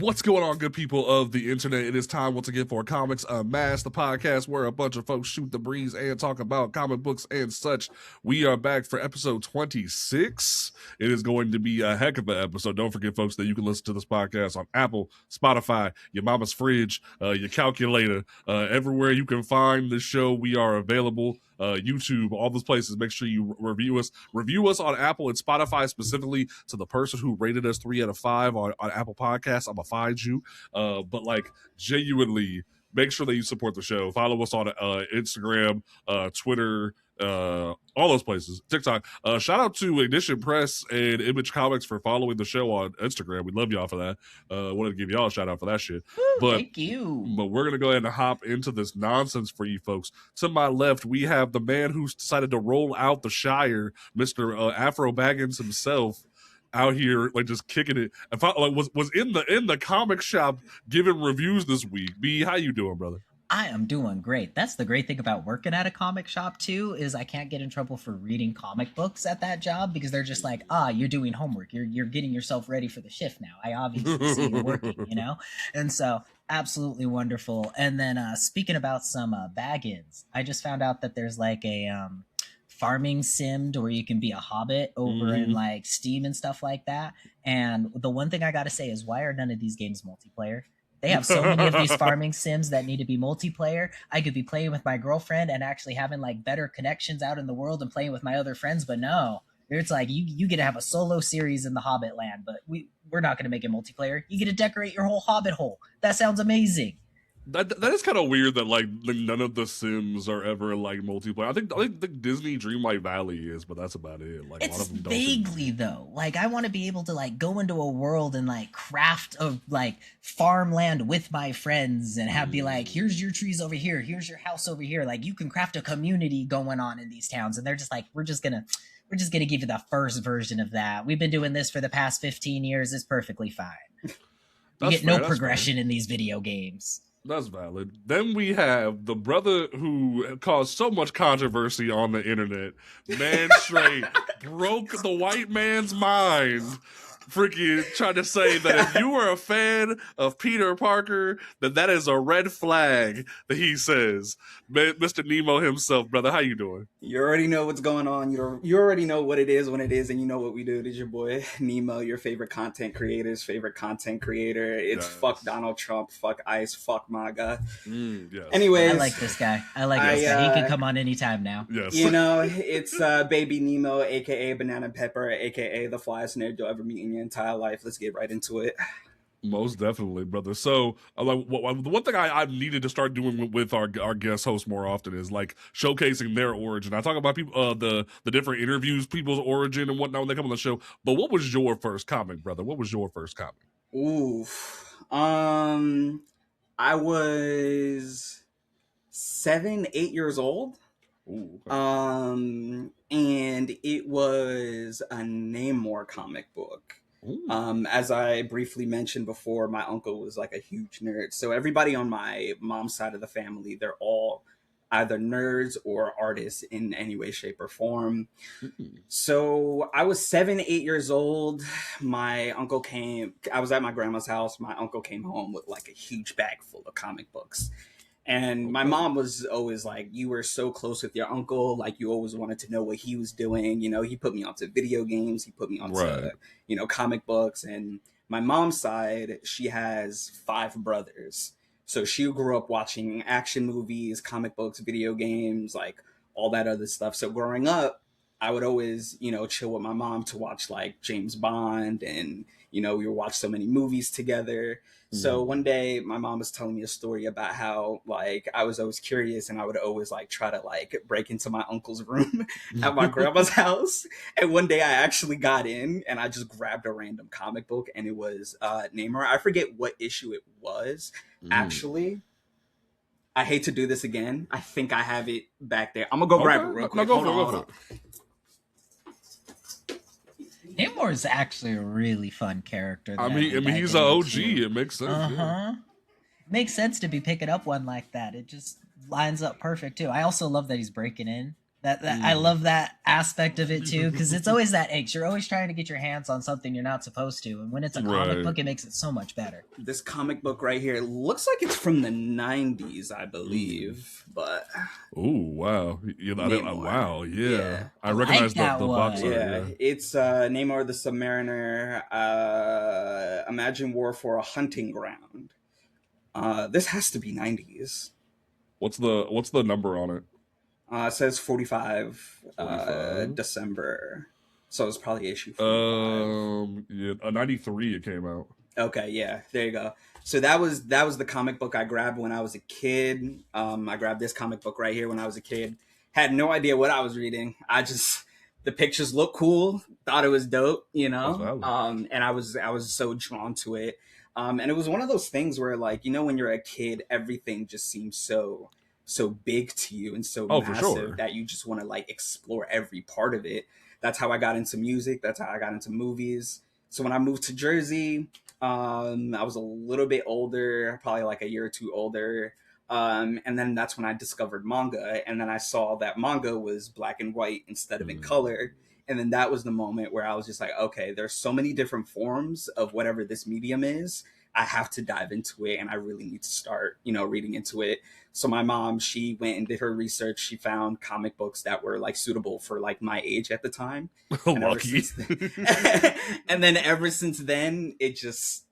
What's going on, good people of the internet? It is time once again for Comics Unmasked, the podcast where a bunch of folks shoot the breeze and talk about comic books and such. We are back for episode 26. It is going to be a heck of an episode. Don't forget, folks, that you can listen to this podcast on Apple, Spotify, your mama's fridge, your calculator, everywhere you can find the show. We are available. YouTube, all those places. Make sure you review us. Review us on Apple and Spotify, specifically to the person who rated us 3 out of 5 on Apple Podcasts. I'm gonna find you. But like, genuinely, make sure that you support the show. Follow us on Instagram, Twitter, all those places, TikTok. Shout out to Ignition Press and Image Comics for following the show on Instagram. We love y'all for that. Wanted to give y'all a shout out for that shit. But thank you. But we're gonna go ahead and hop into this nonsense for you folks. To my left, we have the man who's decided to roll out the Shire, Mr. Afro Baggins himself, out here like just kicking it. If I was in the comic shop giving reviews this week. B, how you doing, brother? I am doing great. That's the great thing about working at a comic shop too, is I can't get in trouble for reading comic books at that job because they're just like, you're doing homework. You're getting yourself ready for the shift now. I obviously see you working, you know? And so absolutely wonderful. And then speaking about some Baggins, I just found out that there's like a farming sim to where you can be a hobbit over in like Steam and stuff like that. And the one thing I gotta say is, why are none of these games multiplayer? They have so many of these farming sims that need to be multiplayer. I could be playing with my girlfriend and actually having like better connections out in the world and playing with my other friends, but no. It's like you get to have a solo series in the Hobbit land, but we're not going to make it multiplayer. You get to decorate your whole Hobbit hole. That sounds amazing. That is kind of weird that like none of the Sims are ever like multiplayer. I think the Disney Dreamlight Valley is, but that's about it. Like, it's a lot of them vaguely though. Like, I want to be able to like go into a world and like craft a like farmland with my friends and have be like, here's your trees over here, here's your house over here. Like, you can craft a community going on in these towns, and they're just like, we're just gonna give you the first version of that. We've been doing this for the past 15 years. It's perfectly fine. You get no progression in these video games. That's valid. Then we have the brother who caused so much controversy on the internet. Man straight broke the white man's mind. Freaking trying to say that if you were a fan of Peter Parker, that is a red flag that he says. Mr. Nemo himself, brother, how you doing? You already know what's going on. You already know what it is when it is, and you know what we do. It is your boy Nemo, your favorite content creator's favorite content creator. It's fuck Donald Trump, fuck ICE, fuck MAGA. Yes. Anyways, I like this guy. He can come on anytime now. Yes. You know, it's baby Nemo, aka Banana Pepper, aka the flyest nerd you'll ever meet in your entire life. Let's get right into it. Most definitely, brother. So, the one thing I needed to start doing with our guest hosts more often is like showcasing their origin. I talk about people, the different interviews, people's origin and whatnot when they come on the show. But what was your first comic, brother? What was your first comic? Oof. I was 7, 8 years old. Ooh, okay. And it was a Namor comic book. As I briefly mentioned before, my uncle was like a huge nerd. So everybody on my mom's side of the family, they're all either nerds or artists in any way, shape, or form. So I was 7, 8 years old. My uncle came. I was at my grandma's house. My uncle came home with like a huge bag full of comic books. And my mom was always like, you were so close with your uncle. Like, you always wanted to know what he was doing. You know, he put me onto video games. He put me onto, comic books. And my mom's side, she has 5 brothers. So she grew up watching action movies, comic books, video games, like all that other stuff. So growing up, I would always, chill with my mom to watch like James Bond, and, we would watch so many movies together. So one day my mom was telling me a story about how like I was always curious, and I would always like try to like break into my uncle's room at my grandma's house. And one day I actually got in and I just grabbed a random comic book, and it was Namor. I forget what issue it was. Actually, I hate to do this again. I think I have it back there. I'm gonna go grab it real quick. Hold on. Namor is actually a really fun character. I mean, he's an OG. It makes sense. Makes sense to be picking up one like that. It just lines up perfect too. I also love that he's breaking in I love that aspect of it too, because it's always that angst. You're always trying to get your hands on something you're not supposed to, and when it's a comic book, it makes it so much better. This comic book right here looks like it's from the 90s, I believe, but oh wow, wow, yeah. I recognize like the box art. Yeah, it's Namor the Submariner. Imagine war for a hunting ground. This has to be 90s. What's the number on it? It says 45, December. So it's probably issue 45. Yeah, 93 it came out. Okay, yeah, there you go. So that was the comic book I grabbed when I was a kid. I grabbed this comic book right here when I was a kid. Had no idea what I was reading. The pictures looked cool, thought it was dope, and I was so drawn to it. And it was one of those things where, like, when you're a kid, everything just seems so big to you and so massive that you just want to like explore every part of it. That's how I got into music. That's how I got into movies. So when I moved to Jersey, I was a little bit older, probably like a year or two older. And then that's when I discovered manga. And then I saw that manga was black and white instead of in color. And then that was the moment where I was just like, okay, there's so many different forms of whatever this medium is. I have to dive into it, and I really need to start, reading into it. So my mom, she went and did her research. She found comic books that were like suitable for like my age at the time. Lucky. And then ever since then,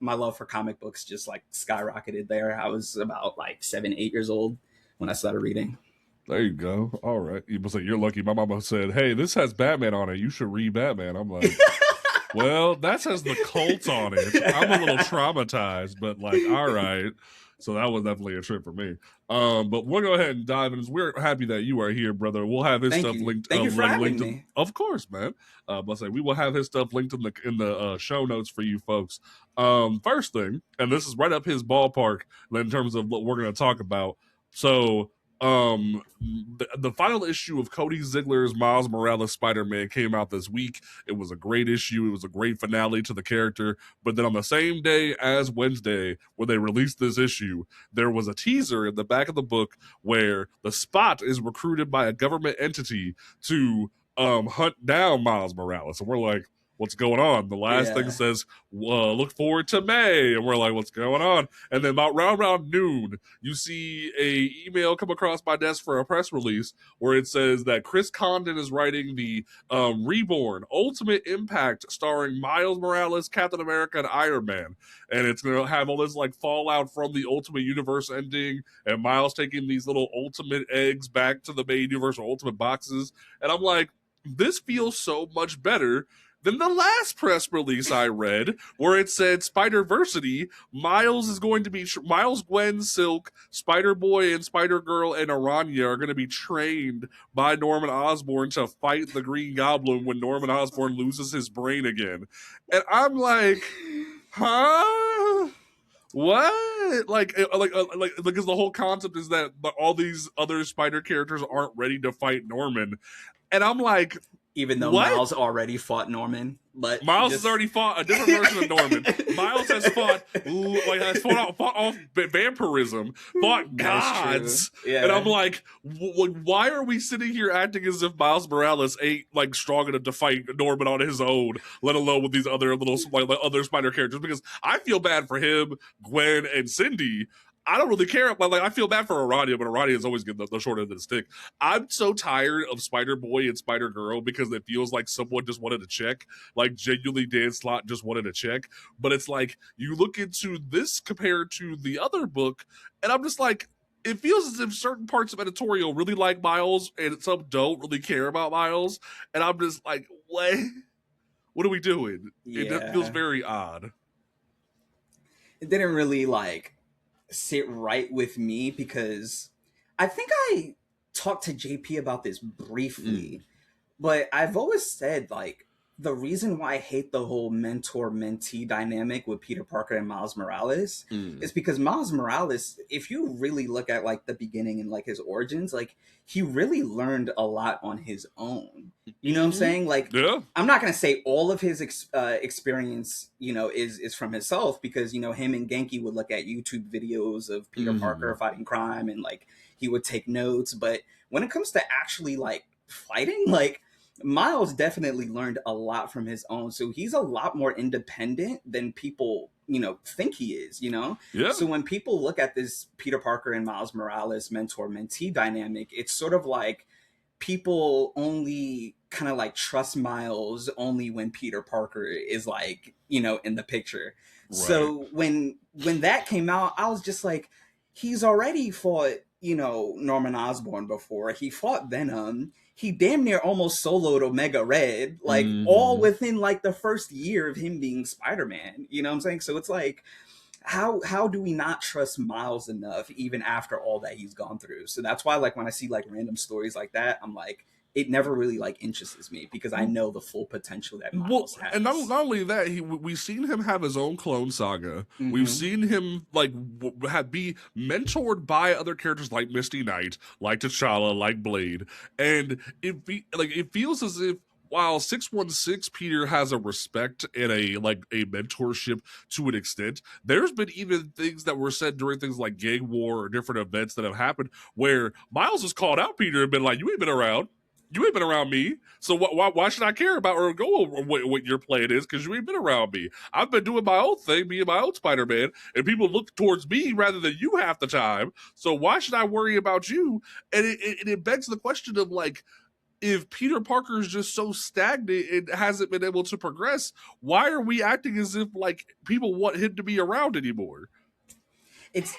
my love for comic books just like skyrocketed there. I was about like 7, 8 years old when I started reading. There you go. All right. You must say you're lucky. My mama said, "Hey, this has Batman on it. You should read Batman." I'm like, well, that has the cult on it. I'm a little traumatized, but like, all right. So that was definitely a trip for me. But we'll go ahead and dive in. We're happy that you are here, brother. We'll have his stuff linked. Thank you for having me. Of course, man. But say we will have his stuff linked in the show notes for you folks. First thing, and this is right up his ballpark in terms of what we're going to talk about. So. The final issue of Cody Ziegler's Miles Morales Spider-Man came out this week. It was a great issue. It was a great finale to the character. But then on the same day as Wednesday, where they released this issue, there was a teaser in the back of the book where the Spot is recruited by a government entity to hunt down Miles Morales. And we're like, what's going on? The last thing says, look forward to May. And we're like, what's going on? And then about around noon, you see a email come across my desk for a press release where it says that Chris Condon is writing the Reborn Ultimate Impact starring Miles Morales, Captain America, and Iron Man. And it's going to have all this like fallout from the Ultimate Universe ending and Miles taking these little Ultimate eggs back to the main universe or Ultimate boxes. And I'm like, this feels so much better than the last press release I read, where it said Spider-Versity, Miles is going to be Miles, Gwen, Silk, Spider-Boy, and Spider-Girl, and Aranya are going to be trained by Norman Osborn to fight the Green Goblin when Norman Osborn loses his brain again. And I'm like, huh? What? Like, because the whole concept is that all these other Spider characters aren't ready to fight Norman. And I'm like, even though Miles already fought Norman, but Miles has already fought a different version of Norman. Miles has fought off vampirism, fought gods, and I'm like, why are we sitting here acting as if Miles Morales ain't like strong enough to fight Norman on his own, let alone with these other little other Spider characters? Because I feel bad for him, Gwen, and Cindy. I don't really care. Like, I feel bad for Aranya, but Aranya is always getting the short end of the stick. I'm so tired of Spider-Boy and Spider-Girl because it feels like someone just wanted to check. Like, genuinely Dan Slott just wanted to check. But it's like, you look into this compared to the other book, and I'm just like, it feels as if certain parts of editorial really like Miles, and some don't really care about Miles. And I'm just like, what? What are we doing? Yeah. It feels very odd. It didn't really, sit right with me because I think I talked to JP about this briefly, but I've always said the reason why I hate the whole mentor-mentee dynamic with Peter Parker and Miles Morales is because Miles Morales, if you really look at the beginning and his origins, he really learned a lot on his own. You know what I'm saying? I'm not going to say all of his experience, is from himself because, him and Genki would look at YouTube videos of Peter Parker fighting crime and he would take notes. But when it comes to actually fighting. Like, Miles definitely learned a lot from his own. So he's a lot more independent than people, think he is, Yeah. So when people look at this Peter Parker and Miles Morales mentor-mentee dynamic, it's sort of like people only kind of like trust Miles only when Peter Parker is like, in the picture. Right. So when that came out, I was just like, he's already fought, Norman Osborn before. He fought Venom. He damn near almost soloed Omega Red, like all within like the first year of him being Spider-Man. You know what I'm saying? So it's like, how do we not trust Miles enough even after all that he's gone through? So that's why, like, when I see like random stories like that, I'm like, it never really like interests me because I know the full potential that Miles has. And not only that, we've seen him have his own clone saga. We've seen him like be mentored by other characters like Misty Knight, like T'Challa, like Blade, and it feels as if while 616 Peter has a respect and a mentorship to an extent, there's been even things that were said during things like Gang War or different events that have happened where Miles has called out Peter and been like, "You ain't been around. You ain't been around me, so why should I care about or go over what your plan is? Because you ain't been around me. I've been doing my own thing, being my own Spider-Man, and people look towards me rather than you half the time. So why should I worry about you?" And it begs the question of like, if Peter Parker is just so stagnant and hasn't been able to progress, why are we acting as if like people want him to be around anymore?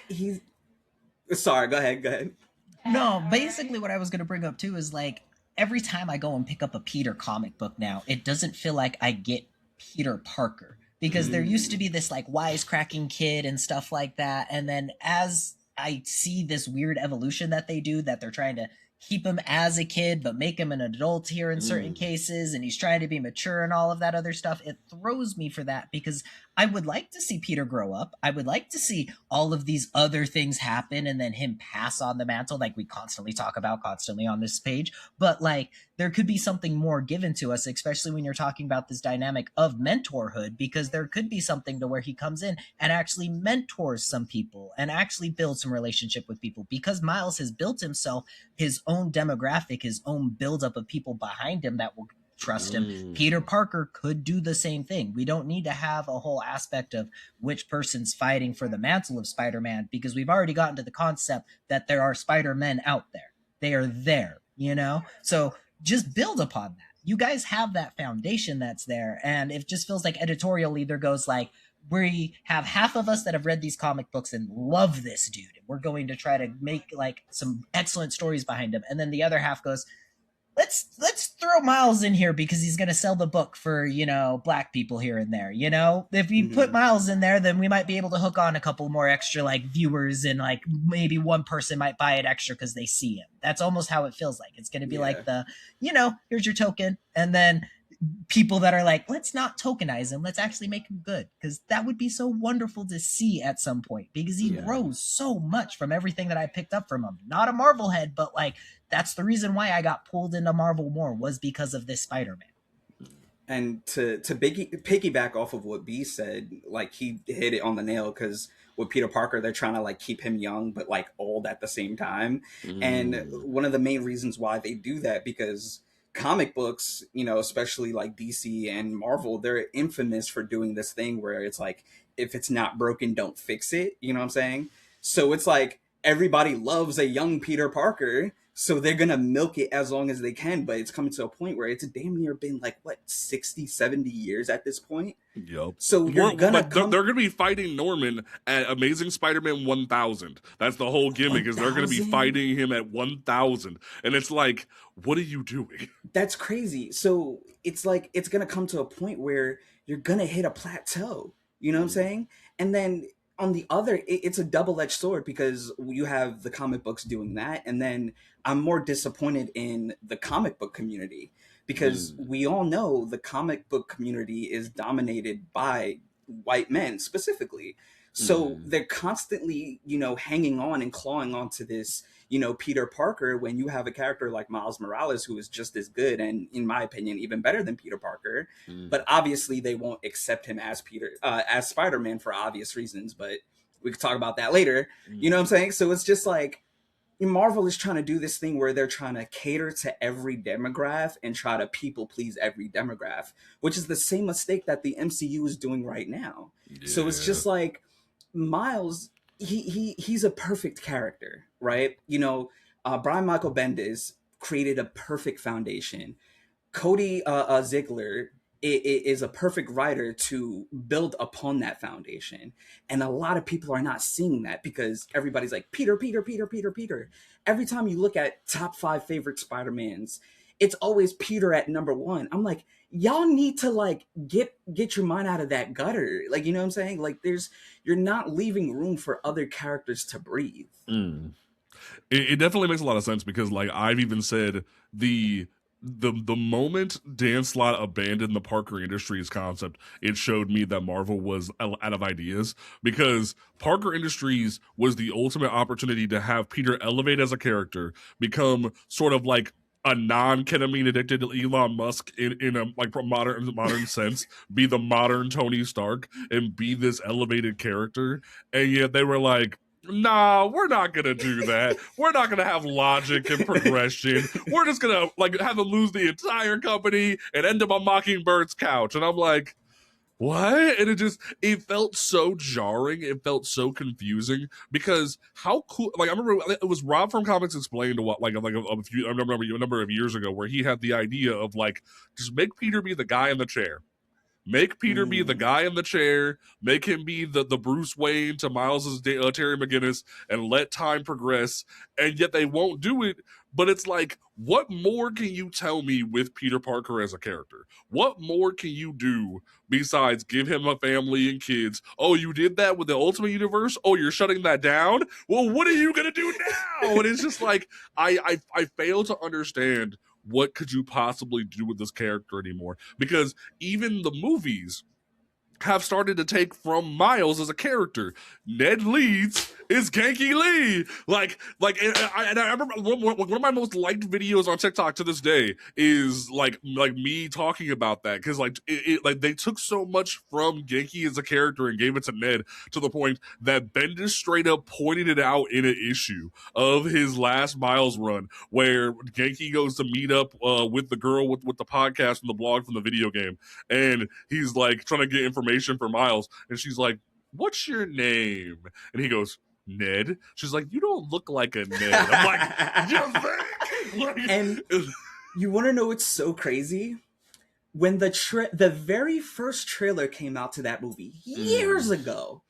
He's sorry. Go ahead. No, basically what I was going to bring up too is like, every time I go and pick up a Peter comic book now, it doesn't feel like I get Peter Parker, because there used to be this like wisecracking kid and stuff like that. And then as I see this weird evolution that they do, that they're trying to keep him as a kid, but make him an adult here in certain cases. And he's trying to be mature and all of that other stuff. It throws me for that, because I would like to see Peter grow up. I would like to see all of these other things happen and then him pass on the mantle like we constantly talk about constantly on this page. But like, there could be something more given to us, especially when you're talking about this dynamic of mentorhood, because there could be something to where he comes in and actually mentors some people and actually builds some relationship with people, because Miles has built himself his own demographic, his own buildup of people behind him that will trust him. Peter Parker could do the same thing. We don't need to have a whole aspect of which person's fighting for the mantle of Spider-Man, because we've already gotten to the concept that there are Spider-Men out there. They are there, So just build upon that. You guys have that foundation that's there, and it just feels like editorial either goes like, we have half of us that have read these comic books and love this dude, and we're going to try to make like some excellent stories behind him, and then the other half goes, let's throw Miles in here because he's going to sell the book for, black people here and there. If we put Miles in there, then we might be able to hook on a couple more extra like viewers, and like maybe one person might buy it extra because they see him. That's almost how it feels like. It's going to be like the, here's your token. And then people that are like, let's not tokenize him. Let's actually make him good. Because that would be so wonderful to see at some point, because he grows so much from everything that I picked up from him. Not a Marvel head, but like, that's the reason why I got pulled into Marvel more, was because of this Spider-Man. And to piggyback off of what B said, like, he hit it on the nail, because with Peter Parker, they're trying to like keep him young, but like old at the same time. And one of the main reasons why they do that, because comic books, especially like DC and Marvel, they're infamous for doing this thing where it's like, if it's not broken, don't fix it. You know what I'm saying? So it's like, everybody loves a young Peter Parker, so they're gonna milk it as long as they can. But it's coming to a point where it's damn near been like, what, 60, 70 years at this point? Yep. So they're gonna be fighting Norman at Amazing Spider-Man 1000. That's the whole gimmick, 1,000? Is they're gonna be fighting him at 1000. And it's like, what are you doing? That's crazy. So it's like, it's gonna come to a point where you're gonna hit a plateau. You know what I'm saying? And then on the other, it's a double-edged sword, because you have the comic books doing that, and then I'm more disappointed in the comic book community, because we all know the comic book community is dominated by white men specifically. So they're constantly, hanging on and clawing onto this, Peter Parker, when you have a character like Miles Morales, who is just as good, and in my opinion, even better than Peter Parker. But obviously they won't accept him as as Spider-Man for obvious reasons, but we could talk about that later. You know what I'm saying? So it's just like, Marvel is trying to do this thing where they're trying to cater to every demographic and try to people please every demographic, which is the same mistake that the MCU is doing right now. So it's Yeah. just like Miles, he's a perfect character, right? Brian Michael Bendis created a perfect foundation. Cody Ziegler is a perfect writer to build upon that foundation. And a lot of people are not seeing that because everybody's like, Peter, Peter, Peter, Peter, Peter. Every time you look at top 5 favorite Spider-Mans, it's always Peter at number 1. I'm like, y'all need to like get your mind out of that gutter. Like, you know what I'm saying? Like you're not leaving room for other characters to breathe. It definitely makes a lot of sense because like I've even said the moment Dan Slott abandoned the Parker Industries concept, it showed me that Marvel was out of ideas because Parker Industries was the ultimate opportunity to have Peter elevate as a character, become sort of like a non-ketamine addicted Elon Musk in a like modern sense, be the modern Tony Stark and be this elevated character, and yet they were like, nah, we're not gonna do that. We're not gonna have logic and progression. We're just gonna like have them lose the entire company and end up on Mockingbird's couch. And I'm like, what? And it felt so jarring. It felt so confusing because how cool. Like I remember it was Rob from Comics Explained what like a few I remember a number of years ago where he had the idea of like just make Peter be the guy in the chair. Make Peter be the guy in the chair. Make him be the Bruce Wayne to Miles's Terry McGinnis, and let time progress. And yet they won't do it. But it's like, what more can you tell me with Peter Parker as a character? What more can you do besides give him a family and kids? Oh, you did that with the Ultimate Universe? Oh, you're shutting that down? Well, what are you gonna do now? And it's just like I fail to understand what could you possibly do with this character anymore, because even the movies have started to take from Miles as a character. Ned Leeds is Genki Lee. And I remember one of my most liked videos on TikTok to this day is like me talking about that because like they took so much from Genki as a character and gave it to Ned to the point that Bendis straight up pointed it out in an issue of his last Miles run where Genki goes to meet up with the girl with the podcast and the blog from the video game, and he's like trying to get information for Miles, and she's like, what's your name? And he goes, Ned. She's like, you don't look like a Ned. I'm like, you And you want to know what's so crazy? When the very first trailer came out to that movie years ago,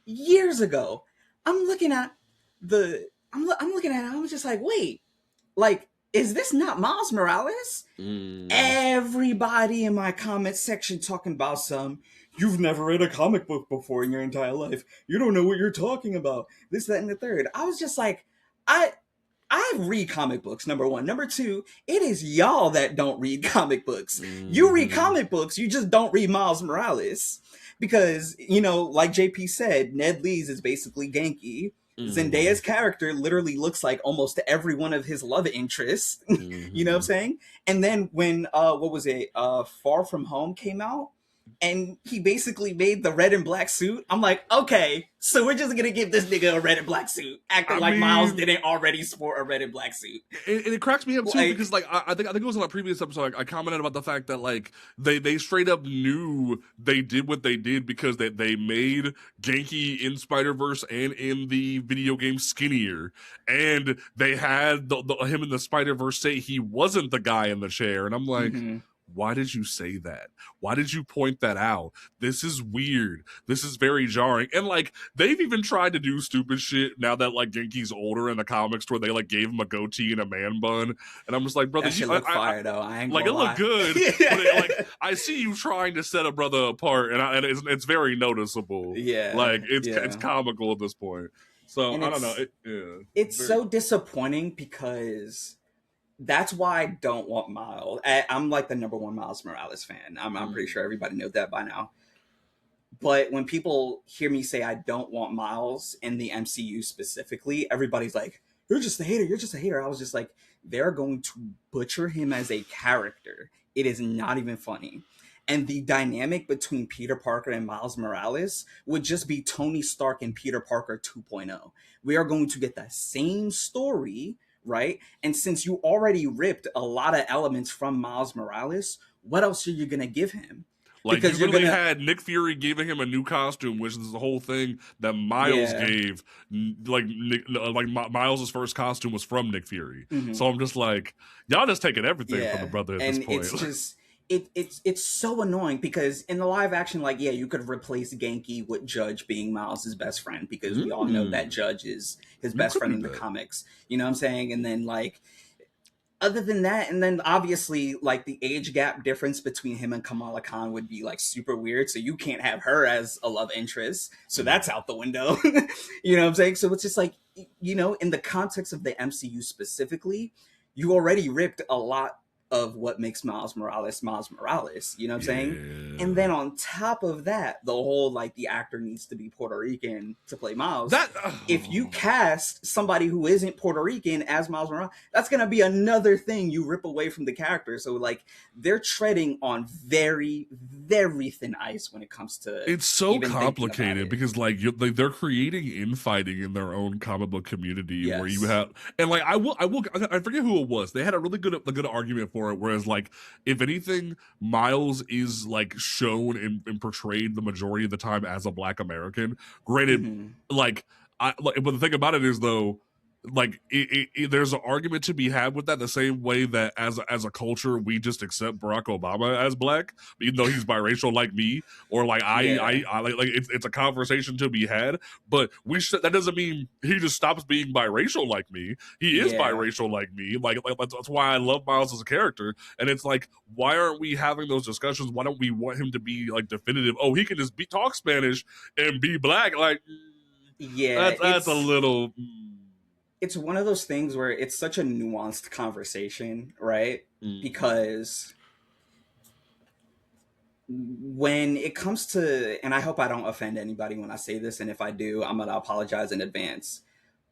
I'm looking at I'm looking at it, I'm just like, wait, like, is this not Miles Morales? Everybody in my comment section talking about you've never read a comic book before in your entire life. You don't know what you're talking about. This, that, and the third. I was just like, I read comic books, number one. Number two, it is y'all that don't read comic books. You read comic books, you just don't read Miles Morales. Because, like JP said, Ned Leeds is basically Genki. Zendaya's character literally looks like almost every one of his love interests. You know what I'm saying? And then when what was it? Far From Home came out, and he basically made the red and black suit. I'm like, okay, so we're just gonna give this nigga a red and black suit, acting like Miles didn't already sport a red and black suit. And it cracks me up too, because like I think it was on a previous episode I commented about the fact that like they straight up knew they did what they did because they made Genki in Spider-Verse and in the video game skinnier, and they had him in the Spider-Verse say he wasn't the guy in the chair, and I'm like, why did you say that? Why did you point that out? This is weird. This is very jarring. And like they've even tried to do stupid shit now that like Genki's older in the comics, where they like gave him a goatee and a man bun. And I'm just like, brother, that shit look fire though. I ain't like gonna it looked good, but I see you trying to set a brother apart, and it's very noticeable. Yeah, like it's comical at this point. So I don't know. It's so disappointing because that's why I don't want Miles. I'm like the number one Miles Morales fan. I'm pretty sure everybody knows that by now. But when people hear me say I don't want Miles in the MCU specifically, everybody's like, you're just a hater. You're just a hater. I was just like, they're going to butcher him as a character. It is not even funny. And the dynamic between Peter Parker and Miles Morales would just be Tony Stark and Peter Parker 2.0. We are going to get that same story, right? And since you already ripped a lot of elements from Miles Morales, what else are you going to give him? Like, you literally had Nick Fury giving him a new costume, which is the whole thing that Miles gave. Like Miles' first costume was from Nick Fury. Mm-hmm. So I'm just like, y'all just taking everything from the brother at this point. It's just it's so annoying because in the live action, like, yeah, you could replace Genki with Judge being Miles' best friend, because we all know that Judge is his best friend in the comics. You know what I'm saying? And then, like, other than that, and then obviously, like, the age gap difference between him and Kamala Khan would be, like, super weird. So you can't have her as a love interest. So that's out the window. You know what I'm saying? So it's just like, you know, in the context of the MCU specifically, you already ripped a lot of what makes Miles Morales, you know what I'm saying? And then on top of that, the whole, like, the actor needs to be Puerto Rican to play Miles. If you cast somebody who isn't Puerto Rican as Miles Morales, that's gonna be another thing you rip away from the character. So, like, they're treading on very, very thin ice when it comes to it's so complicated because, like, they're creating infighting in their own comic book community where you have, and, like, I forget who it was. They had a really good argument for it, whereas, like, if anything, Miles is, like, shown and portrayed the majority of the time as a Black American. Granted, but the thing about it is, though, like, there's an argument to be had with that, the same way that as a culture we just accept Barack Obama as Black, even though he's biracial like me, or like I like it's a conversation to be had. But that doesn't mean he just stops being biracial like me. He is biracial like me. Like that's why I love Miles as a character. And it's like, why aren't we having those discussions? Why don't we want him to be, like, definitive? Oh, he can just talk Spanish and be Black. Like, that's a little. It's one of those things where it's such a nuanced conversation, right? Because when it comes to, and I hope I don't offend anybody when I say this, and if I do, I'm going to apologize in advance.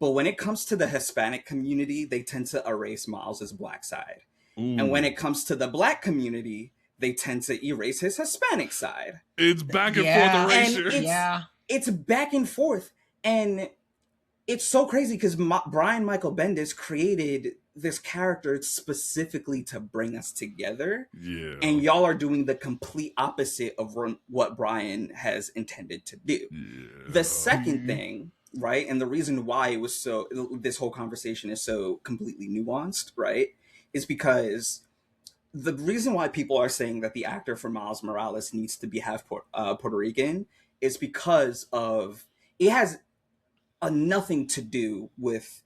But when it comes to the Hispanic community, they tend to erase Miles' Black side. And when it comes to the Black community, they tend to erase his Hispanic side. It's back and forth erasure. It's back and forth. And it's so crazy because Brian Michael Bendis created this character specifically to bring us together. Yeah. And y'all are doing the complete opposite of what Brian has intended to do. Yeah. The second thing, right, and the reason why it was this whole conversation is so completely nuanced, right, is because the reason why people are saying that the actor for Miles Morales needs to be half Puerto Rican is because of, it has nothing to do with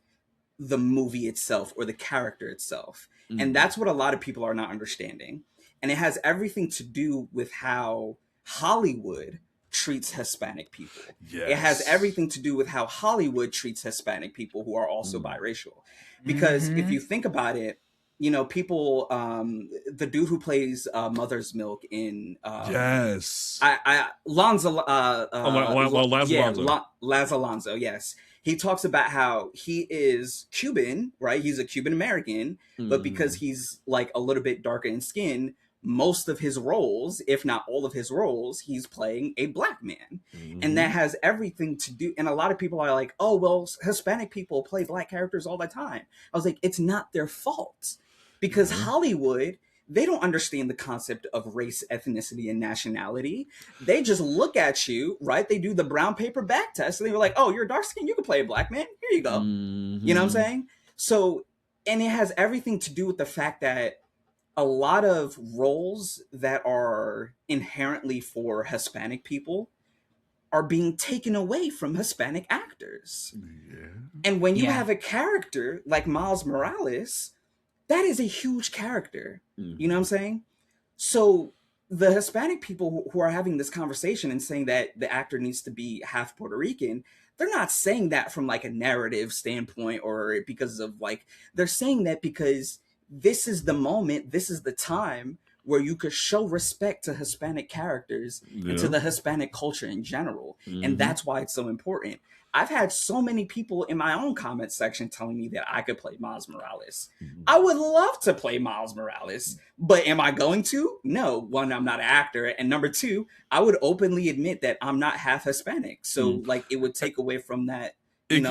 the movie itself or the character itself. And that's what a lot of people are not understanding. And it has everything to do with how Hollywood treats Hispanic people. Yes. It has everything to do with how Hollywood treats Hispanic people who are also biracial. Because if you think about it, you know, people, the dude who plays Mother's Milk in Laz Alonso, yes. He talks about how he is Cuban, right? He's a Cuban American, but because he's, like, a little bit darker in skin, most of his roles, if not all of his roles, he's playing a Black man. And that has everything to do, and a lot of people are like, oh, well, Hispanic people play Black characters all the time. I was like, it's not their fault. Because Hollywood, they don't understand the concept of race, ethnicity, and nationality. They just look at you, right? They do the brown paper back test, and they were like, oh, you're dark skinned, you can play a Black man. Here you go. You know what I'm saying? So, and it has everything to do with the fact that a lot of roles that are inherently for Hispanic people are being taken away from Hispanic actors. And when you have a character like Miles Morales, that is a huge character. You know what I'm saying? So the Hispanic people who are having this conversation and saying that the actor needs to be half Puerto Rican, they're not saying that from, like, a narrative standpoint or because of, like, they're saying that because this is the moment, this is the time where you could show respect to Hispanic characters and to the Hispanic culture in general. And that's why it's so important. I've had so many people in my own comment section telling me that I could play Miles Morales. I would love to play Miles Morales, but am I going to? No. One, I'm not an actor, and number two, I would openly admit that I'm not half Hispanic. So like it would take away from that. It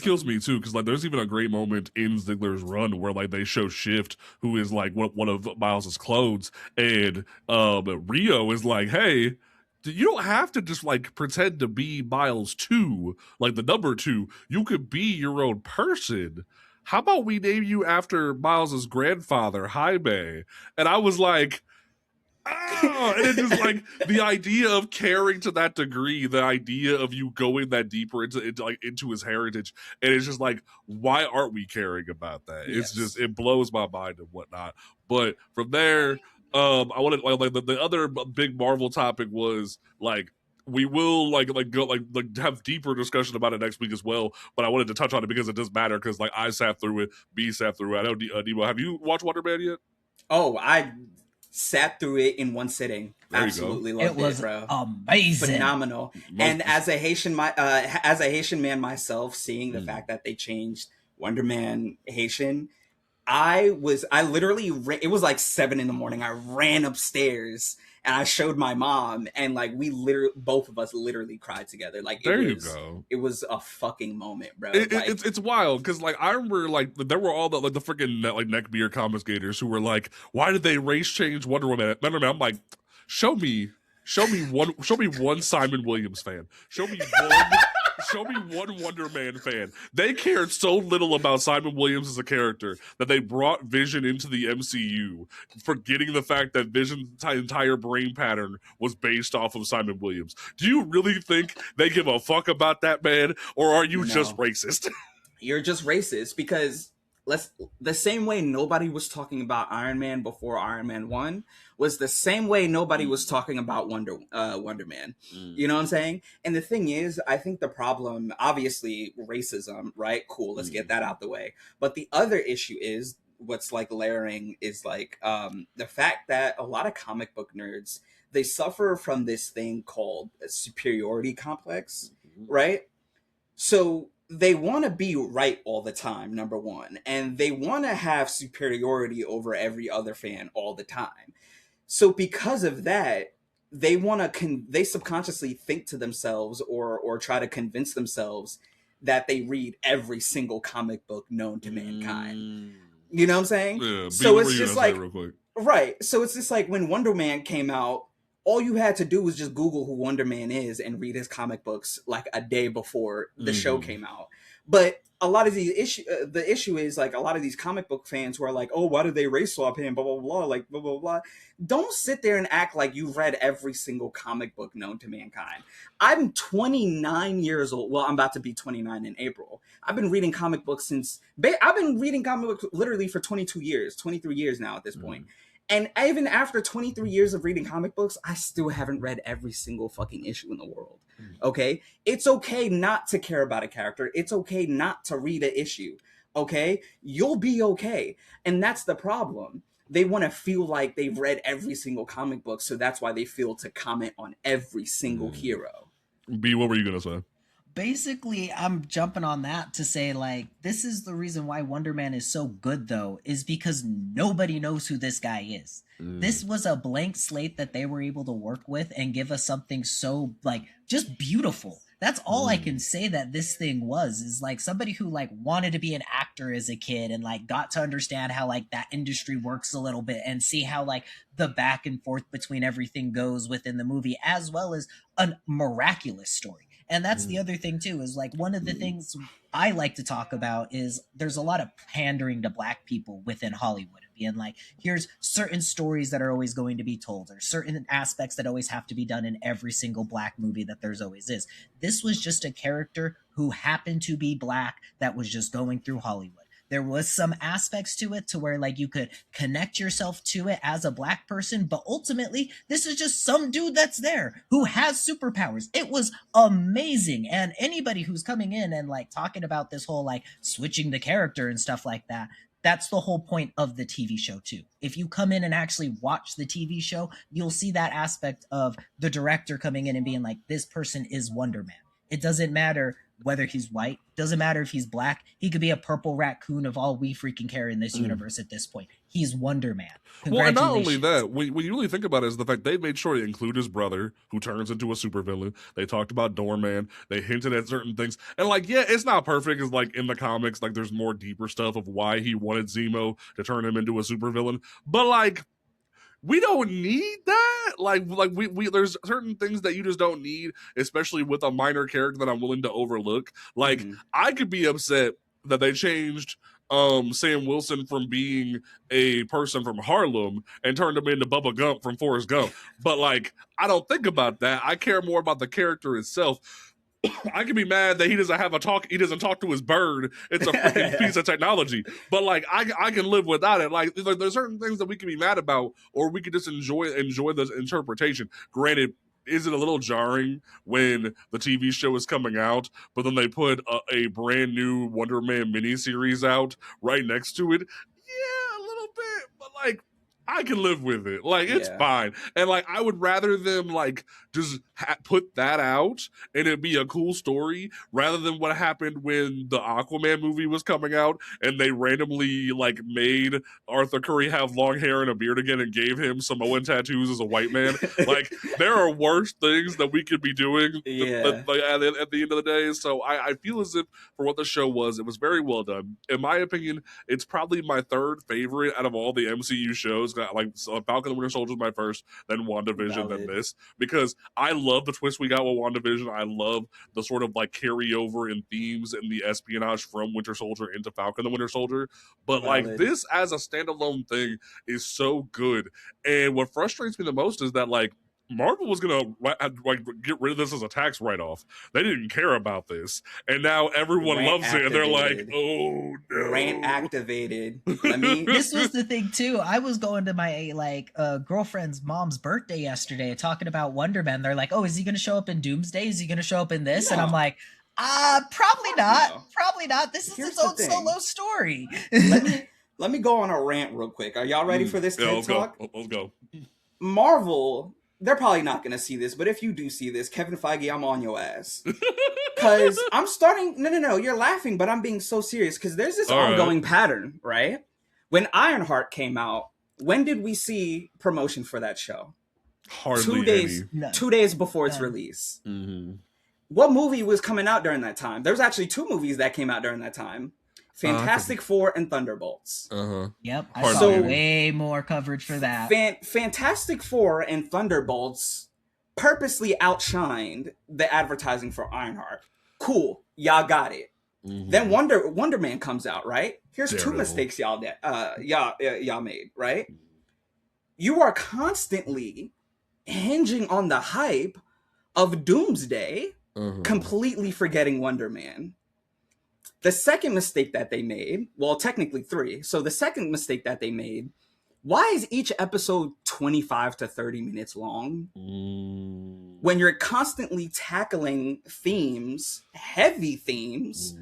kills me too, because like there's even a great moment in Ziggler's run where like they show Shift, who is like one of Miles's clones, and Rio is like, hey, you don't have to just like pretend to be Miles 2, like the number 2. You could be your own person. How about we name you after Miles's grandfather, Jaime? And I was like, and it is like the idea of caring to that degree, the idea of you going that deeper into his heritage, and it's just like, why aren't we caring about that? It's just, it blows my mind and whatnot. But from there, I wanted like the other big Marvel topic was like, we will go have deeper discussion about it next week as well. But I wanted to touch on it because it does matter, because like I sat through it, B sat through it. I know Nemo, have you watched Wonder Man yet? Oh, I sat through it in one sitting. Absolutely loved it, bro. Amazing, phenomenal. And as a Haitian man myself, seeing the fact that they changed Wonder Man Haitian, I literally it was like 7 a.m. I ran upstairs and I showed my mom, and like both of us literally cried together. Like it was a fucking moment, bro. It's wild, because like I remember like there were all the freaking like neckbeard confiscators who were like, why did they race change Wonder Woman? I'm like, show me one Simon Williams fan. Show me one Wonder Man fan. They cared so little about Simon Williams as a character that they brought Vision into the MCU, forgetting the fact that Vision's entire brain pattern was based off of Simon Williams. Do you really think they give a fuck about that man, or are you just racist? You're just racist, because the same way nobody was talking about Iron Man before Iron Man 1 was the same way nobody was talking about Wonder Man. You know what I'm saying? And the thing is, I think the problem, obviously racism, right? Cool, let's get that out the way. But the other issue is what's like layering is like the fact that a lot of comic book nerds, they suffer from this thing called a superiority complex, right? So they want to be right all the time, number one, and they want to have superiority over every other fan all the time. So because of that, they want to they subconsciously think to themselves or try to convince themselves that they read every single comic book known to mankind. You know what I'm saying? Yeah, so it's just like, right. So it's just like when Wonder Man came out, all you had to do was just Google who Wonder Man is and read his comic books like a day before the show came out. But a lot of the issue is like a lot of these comic book fans who are like, oh, why did they race swap him? Blah, blah, blah, like blah, blah, blah. Don't sit there and act like you've read every single comic book known to mankind. I'm 29 years old. Well, I'm about to be 29 in April. I've been reading comic books I've been reading comic books literally for 23 years now at this point. And even after 23 years of reading comic books, I still haven't read every single fucking issue in the world. Okay? It's okay not to care about a character. It's okay not to read an issue. Okay? You'll be okay. And that's the problem. They want to feel like they've read every single comic book, so that's why they feel to comment on every single hero. B, what were you going to say? Basically, I'm jumping on that to say, like, this is the reason why Wonder Man is so good, though, is because nobody knows who this guy is. This was a blank slate that they were able to work with and give us something so, like, just beautiful. That's all I can say that this thing was, is like somebody who like wanted to be an actor as a kid and like got to understand how like that industry works a little bit and see how like the back and forth between everything goes within the movie, as well as a miraculous story. And that's the other thing too, is like one of the things I like to talk about is there's a lot of pandering to Black people within Hollywood, being like, here's certain stories that are always going to be told, or certain aspects that always have to be done in every single Black movie that there's always is. This was just a character who happened to be Black that was just going through Hollywood. There was some aspects to it to where like you could connect yourself to it as a Black person, but ultimately this is just some dude that's there who has superpowers. It was amazing. And anybody who's coming in and like talking about this whole like switching the character and stuff like that, That's the whole point of the TV show too. If you come in and actually watch the TV show, you'll see that aspect of the director coming in and being like, this person is Wonder Man. It doesn't matter whether he's white, doesn't matter if he's black. He could be a purple raccoon of all we freaking care in this universe at this point. He's Wonder Man. Well, and not only that, when you really think about it, is the fact they made sure to include his brother, who turns into a supervillain. They talked about Doorman. They hinted at certain things. And, like, yeah, it's not perfect. It's like in the comics, like, there's more deeper stuff of why he wanted Zemo to turn him into a supervillain. But, like, we don't need that. Like we there's certain things that you just don't need, especially with a minor character that I'm willing to overlook. Like, I could be upset that they changed Sam Wilson from being a person from Harlem and turned him into Bubba Gump from Forrest Gump. But, like, I don't think about that. I care more about the character itself. I can be mad that he doesn't talk to his bird. It's a freaking piece of technology. But, like, I can live without it. Like, there's certain things that we can be mad about, or we can just enjoy the interpretation. Granted, is it a little jarring when the TV show is coming out, but then they put a brand new Wonder Man miniseries out right next to it? Yeah, a little bit, but, like, I can live with it. Like, it's fine. And, like, I would rather them, like, just put that out and it'd be a cool story rather than what happened when the Aquaman movie was coming out and they randomly, like, made Arthur Curry have long hair and a beard again and gave him Samoan tattoos as a white man. Like, there are worse things that we could be doing at the end of the day. So I feel as if for what the show was, it was very well done. In my opinion, it's probably my third favorite out of all the MCU shows. Like, Falcon and Winter Soldier was my first, then WandaVision, then this, because I love the twist we got with WandaVision. I love the sort of, like, carryover in themes and the espionage from Winter Soldier into Falcon and Winter Soldier. But like, this as a standalone thing is so good. And what frustrates me the most is that, like, Marvel was gonna, like, get rid of this as a tax write-off. They didn't care about this, and now everyone loves it. And they're like, "Oh no!" Rant activated. This was the thing too. I was going to my girlfriend's mom's birthday yesterday, talking about Wonder Man. They're like, "Oh, is he going to show up in Doomsday? Is he going to show up in this?" And I'm like, probably not. No. Probably not. This is its own solo story. Let me go on a rant real quick. Are y'all ready for this TED Talk? Let's go. Marvel, they're probably not going to see this, but if you do see this, Kevin Feige, I'm on your ass. Because I'm starting... No, you're laughing, but I'm being so serious, because there's this ongoing pattern, right? When Ironheart came out, when did we see promotion for that show? Hardly 2 days before its release. Mm-hmm. What movie was coming out during that time? There's actually 2 movies that came out during that time. Fantastic Four and Thunderbolts. Yep, I saw way more coverage for that. Fantastic Four and Thunderbolts purposely outshined the advertising for Ironheart. Cool, y'all got it. Mm-hmm. Then Wonder Man comes out, right? Here's Daredevil. 2 mistakes y'all made, right? You are constantly hinging on the hype of Doomsday, completely forgetting Wonder Man. The second mistake that they made, well, technically 3. So the second mistake that they made, why is each episode 25 to 30 minutes long? When you're constantly tackling themes, heavy themes,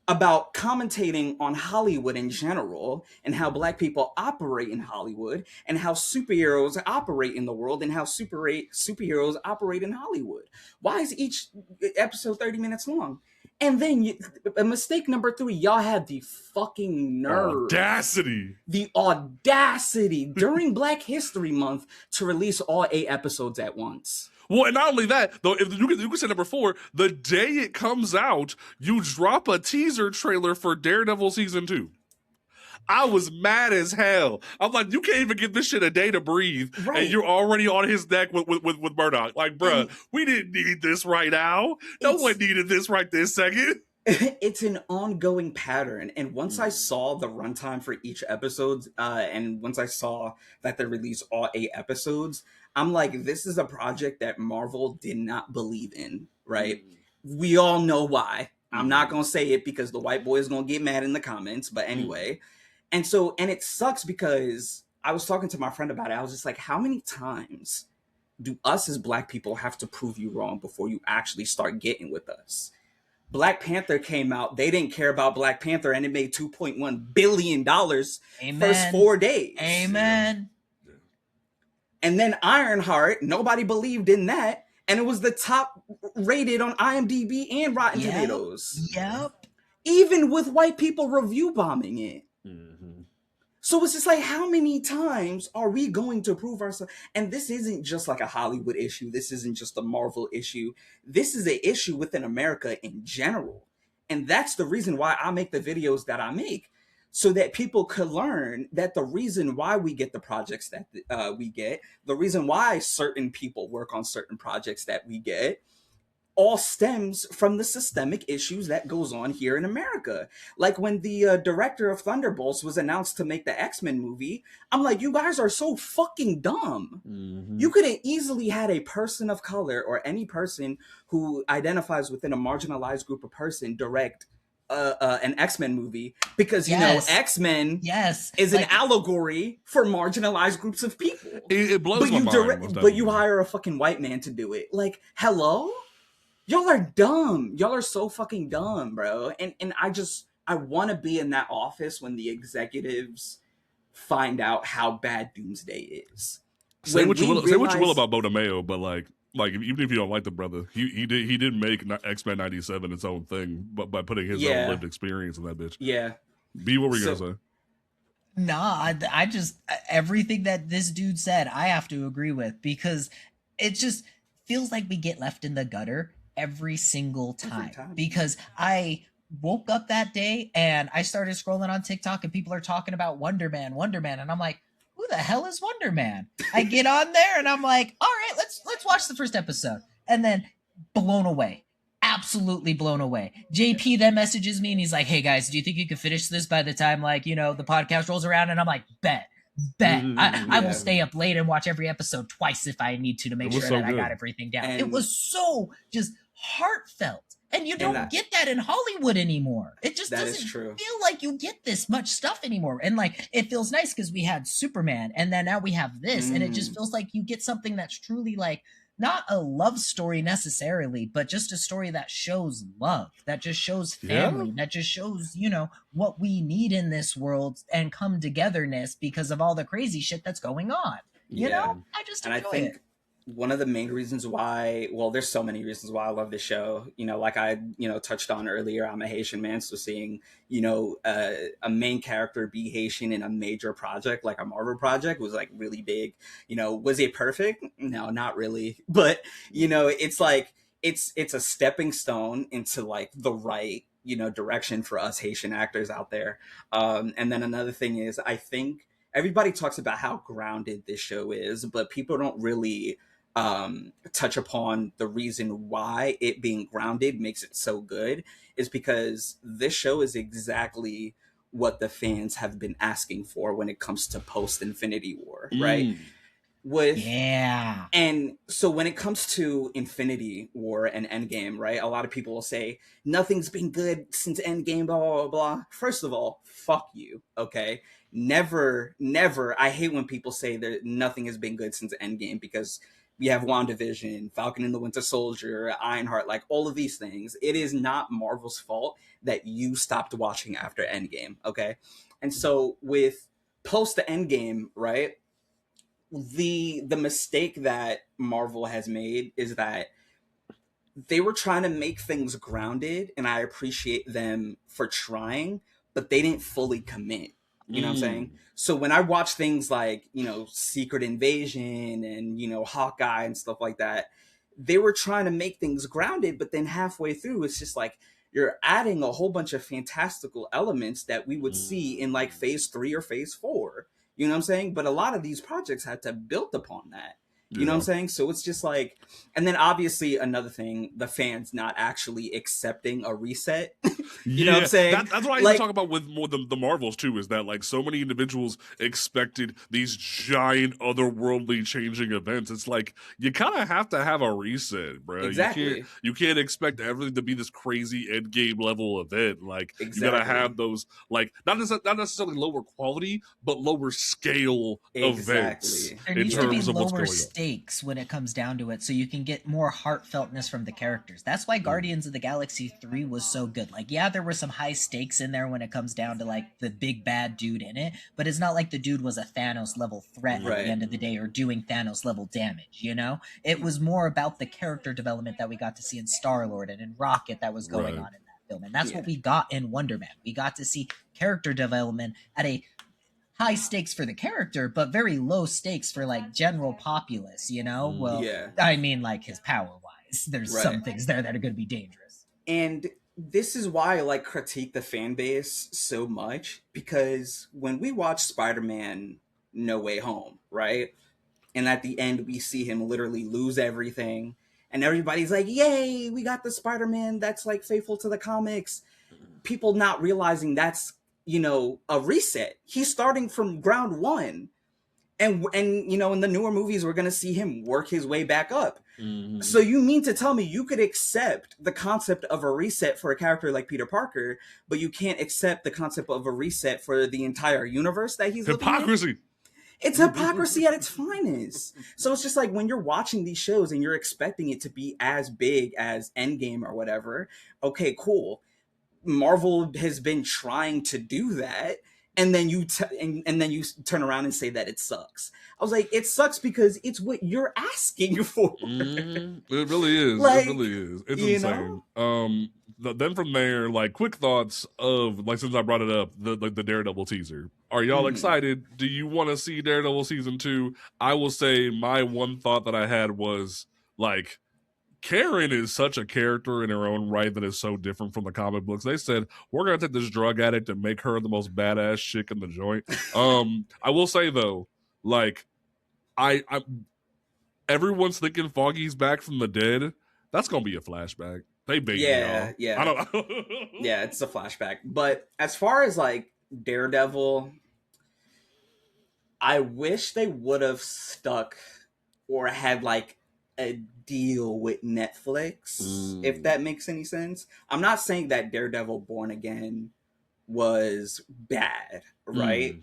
about commentating on Hollywood in general and how Black people operate in Hollywood and how superheroes operate in the world and how superheroes operate in Hollywood. Why is each episode 30 minutes long? And then mistake number 3, y'all had the fucking nerve. The audacity during Black History Month to release all 8 episodes at once. Well, and not only that, though, if you can say number 4, the day it comes out, you drop a teaser trailer for Daredevil Season 2. I was mad as hell. I'm like, you can't even give this shit a day to breathe, and you're already on his neck with Murdoch. Like, bruh, we didn't need this right now. No one needed this right this second. It's an ongoing pattern, and once I saw the runtime for each episode, and once I saw that they released all 8 episodes, I'm like, this is a project that Marvel did not believe in, right? We all know why. I'm not gonna say it because the white boy is gonna get mad in the comments, but anyway. And it sucks because I was talking to my friend about it. I was just like, how many times do us as Black people have to prove you wrong before you actually start getting with us? Black Panther came out, they didn't care about Black Panther, and it made $2.1 billion first 4 days. Amen. Yeah. And then Ironheart, nobody believed in that, and it was the top rated on IMDb and Rotten Tomatoes. Yep. Even with white people review bombing it. Mm-hmm. So it's just like, how many times are we going to prove ourselves? And this isn't just like a Hollywood issue. This isn't just a Marvel issue. This is an issue within America in general. And that's the reason why I make the videos that I make, so that people could learn that the reason why we get the projects that we get, the reason why certain people work on certain projects that we get, all stems from the systemic issues that goes on here in America. Like when the director of Thunderbolts was announced to make the X-Men movie, I'm like, you guys are so fucking dumb. Mm-hmm. You could have easily had a person of color or any person who identifies within a marginalized group of person direct an X-Men movie, because you know X-Men is an allegory for marginalized groups of people. It blows my mind. But you hire a fucking white man to do it. Like, hello? Y'all are dumb. Y'all are so fucking dumb, bro. And I want to be in that office when the executives find out how bad Doomsday is. Say what you will about Bo DeMeo, but like even if you don't like the brother, he did make X-Men 97 its own thing, but by putting his own lived experience in that bitch. Yeah. B, what were you gonna say? Nah, I just, everything that this dude said, I have to agree with, because it just feels like we get left in the gutter every single time. Because I woke up that day and I started scrolling on TikTok and people are talking about Wonder Man, and I'm like, who the hell is Wonder Man? I get on there and I'm like, all right, let's watch the first episode. And then blown away. Absolutely blown away. JP then messages me and he's like, hey guys, do you think you can finish this by the time, like, you know, the podcast rolls around? And I'm like, bet. I will stay up late and watch every episode twice if I need to make sure that I got everything down. And it was so just heartfelt. And you don't get that in Hollywood anymore. It just doesn't feel like you get this much stuff anymore. And like, it feels nice because we had Superman and then now we have this. And it just feels like you get something that's truly like, not a love story necessarily, but just a story that shows love, that just shows family, that just shows, you know, what we need in this world and come togetherness because of all the crazy shit that's going on. You know, I just enjoy it. One of the main reasons why, well, there's so many reasons why I love this show. You know, like I, touched on earlier, I'm a Haitian man. So seeing, a main character be Haitian in a major project, like a Marvel project, was like really big. Was it perfect? No, not really. But, it's like, it's a stepping stone into like the right, direction for us Haitian actors out there. And then another thing is, I think everybody talks about how grounded this show is, but people don't really touch upon the reason why it being grounded makes it so good, is because this show is exactly what the fans have been asking for when it comes to post Infinity War, right? And so when it comes to Infinity War and Endgame, right, a lot of people will say nothing's been good since Endgame, blah blah blah blah. First of all, fuck you, okay? Never, I hate when people say that nothing has been good since Endgame, because we have WandaVision, Falcon and the Winter Soldier, Ironheart, like all of these things. It is not Marvel's fault that you stopped watching after Endgame, okay? And so with post the Endgame, right, the mistake that Marvel has made is that they were trying to make things grounded, and I appreciate them for trying, but they didn't fully commit. You know what I'm saying? So when I watch things like, Secret Invasion and, Hawkeye and stuff like that, they were trying to make things grounded, but then halfway through, it's just like, you're adding a whole bunch of fantastical elements that we would see in like phase 3 or phase 4. You know what I'm saying? But a lot of these projects had to build upon that. You know what I'm saying? So it's just like, and then obviously another thing, the fans not actually accepting a reset You know what I'm saying? That's what I even talk about with more the Marvels too, is that like so many individuals expected these giant otherworldly changing events. It's like you kind of have to have a reset, bro. Exactly. You can't expect everything to be this crazy end game level event. Like you gotta have those like not necessarily lower quality, but lower scale events. There needs to be lower stakes when it comes down to it, so you can get more heartfeltness from the characters. That's why Guardians of the Galaxy 3 was so good. Like, yeah, there were some high stakes in there when it comes down to like the big bad dude in it, but it's not like the dude was a Thanos level threat at the end of the day or doing Thanos level damage, you know? It was more about the character development that we got to see in Star-Lord and in Rocket that was going on in that film. And that's what we got in Wonder Man. We got to see character development at a high stakes for the character, but very low stakes for like general populace, you know? Well, I mean, like his power wise, there's some things there that are going to be dangerous. And this is why I like critique the fan base so much, because when we watch Spider-Man No Way Home, right? And at the end, we see him literally lose everything. And everybody's like, yay, we got the Spider-Man that's like faithful to the comics. People not realizing that's, you know, a reset. He's starting from ground one. And you know, in the newer movies, we're going to see him work his way back up. Mm-hmm. So you mean to tell me you could accept the concept of a reset for a character like Peter Parker, but you can't accept the concept of a reset for the entire universe that he's hypocrisy. Living in? It's hypocrisy at its finest. So it's just like when you're watching these shows and you're expecting it to be as big as Endgame or whatever. Okay, cool. Marvel has been trying to do that, and then you and then you turn around and say that it sucks. I was like, it sucks because it's what you're asking for. It really is. Like, it really is. It's insane. Then from there, like quick thoughts of like since I brought it up, the Daredevil teaser. Are y'all excited? Do you want to see Daredevil season 2? I will say my one thought that I had was like, Karen is such a character in her own right that is so different from the comic books. They said, we're going to take this drug addict and make her the most badass chick in the joint. I will say, though, like, I everyone's thinking Foggy's back from the dead. That's going to be a flashback. They bait y'all. Yeah. I don't know. Yeah, it's a flashback. But as far as, like, Daredevil, I wish they would have stuck or had, like, a deal with Netflix, if that makes any sense. I'm not saying that Daredevil Born Again was bad, right?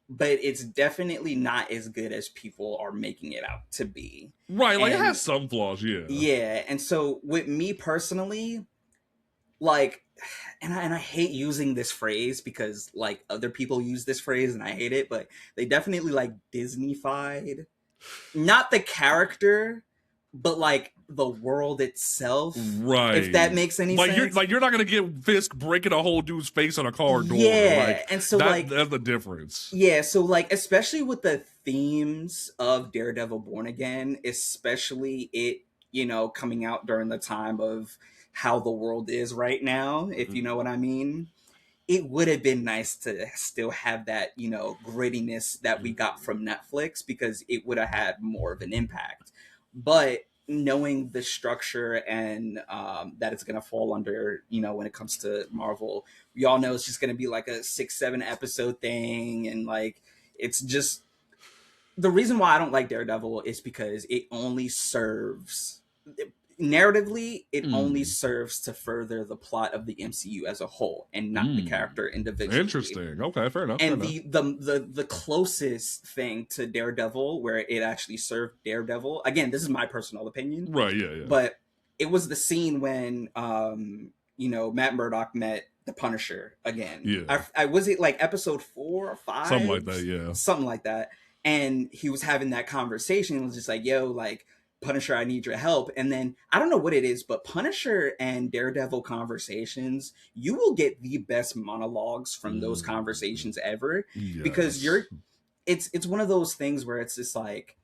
But it's definitely not as good as people are making it out to be. Right, like it has some flaws, yeah. Yeah, and so with me personally, like, and I hate using this phrase because like other people use this phrase and I hate it, but they definitely like Disney-fied. Not the character, but like the world itself, right? If that makes any sense. You're not gonna get Fisk breaking a whole dude's face on a car door. Yeah, and so like that's the difference. Yeah, so like especially with the themes of Daredevil Born Again, especially it, you know, coming out during the time of how the world is right now, if you know what I mean. It would have been nice to still have that, you know, grittiness that we got from Netflix because it would have had more of an impact. But knowing the structure and that it's going to fall under, you know, when it comes to Marvel, we all know it's just going to be like a 6-7 episode thing. And like, it's just the reason why I don't like Daredevil is because it only serves narratively, it only serves to further the plot of the MCU as a whole and not the character individually. Interesting. Okay, fair enough. And the closest thing to Daredevil where it actually served Daredevil, again, this is my personal opinion. Right, yeah. But it was the scene when you know, Matt Murdock met the Punisher again. Yeah. I was it like episode 4 or 5? Something like that, yeah. Something like that. And he was having that conversation. It was just like, yo, like, Punisher, I need your help. And then I don't know what it is, but Punisher and Daredevil conversations, you will get the best monologues from those conversations ever. Yes. Because it's one of those things where it's just like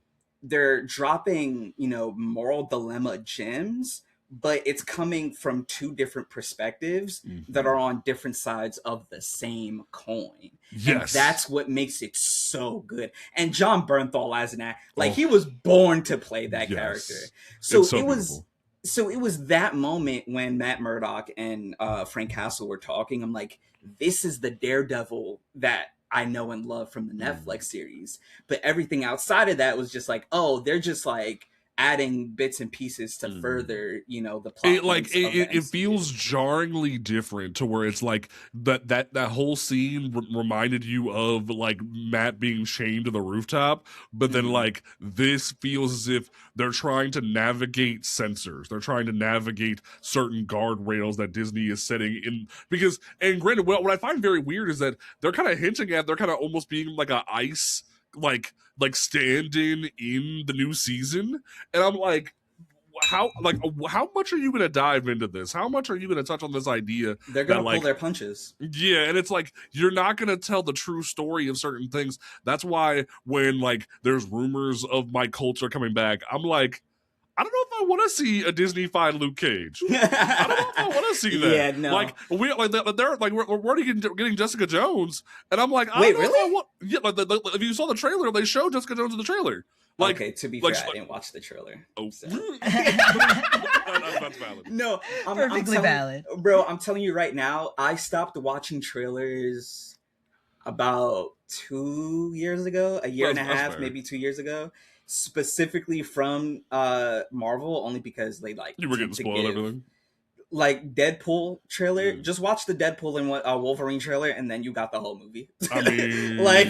they're dropping, you know, moral dilemma gems, but it's coming from two different perspectives that are on different sides of the same coin. Yes. And that's what makes it so good. And John Bernthal as an actor, like he was born to play that character. So it was beautiful. So it was that moment when Matt Murdock and Frank Castle were talking. I'm like, this is the Daredevil that I know and love from the Netflix series. But everything outside of that was just like, oh, they're just like adding bits and pieces to further, you know, the plot points of the it MCU. feels jarringly different to where it's like that whole scene reminded you of like Matt being chained to the rooftop, but then like this feels as if they're trying to navigate censors, they're trying to navigate certain guardrails that Disney is setting in, because, and granted, what I find very weird is that they're kind of hinting at, they're kind of almost being like a ice like stand-in in the new season, and I'm like, how much are you going to dive into this? How much are you going to touch on this idea? They're going that, to pull like, their punches. Yeah, and it's like you're not going to tell the true story of certain things. That's why when like there's rumors of my culture coming back, I'm like, I don't know if I want to see a Disney-fied Luke Cage. I don't know if I want to see that. Yeah, no. Like they're like we're already getting Jessica Jones, and I'm like, Wait, don't know really? if I want. Yeah, like if you saw the trailer, they showed Jessica Jones in the trailer. Like, okay, to be like, fair, I didn't watch the trailer. Oh, so. that's valid. No, Perfectly valid. Bro, I'm telling you right now, I stopped watching trailers about 2 years ago, a year and a half, maybe 2 years ago, specifically from Marvel, only because they like You were getting spoiled everything. Like Deadpool trailer, just watch the Deadpool and Wolverine trailer, and then you got the whole movie. I mean, like,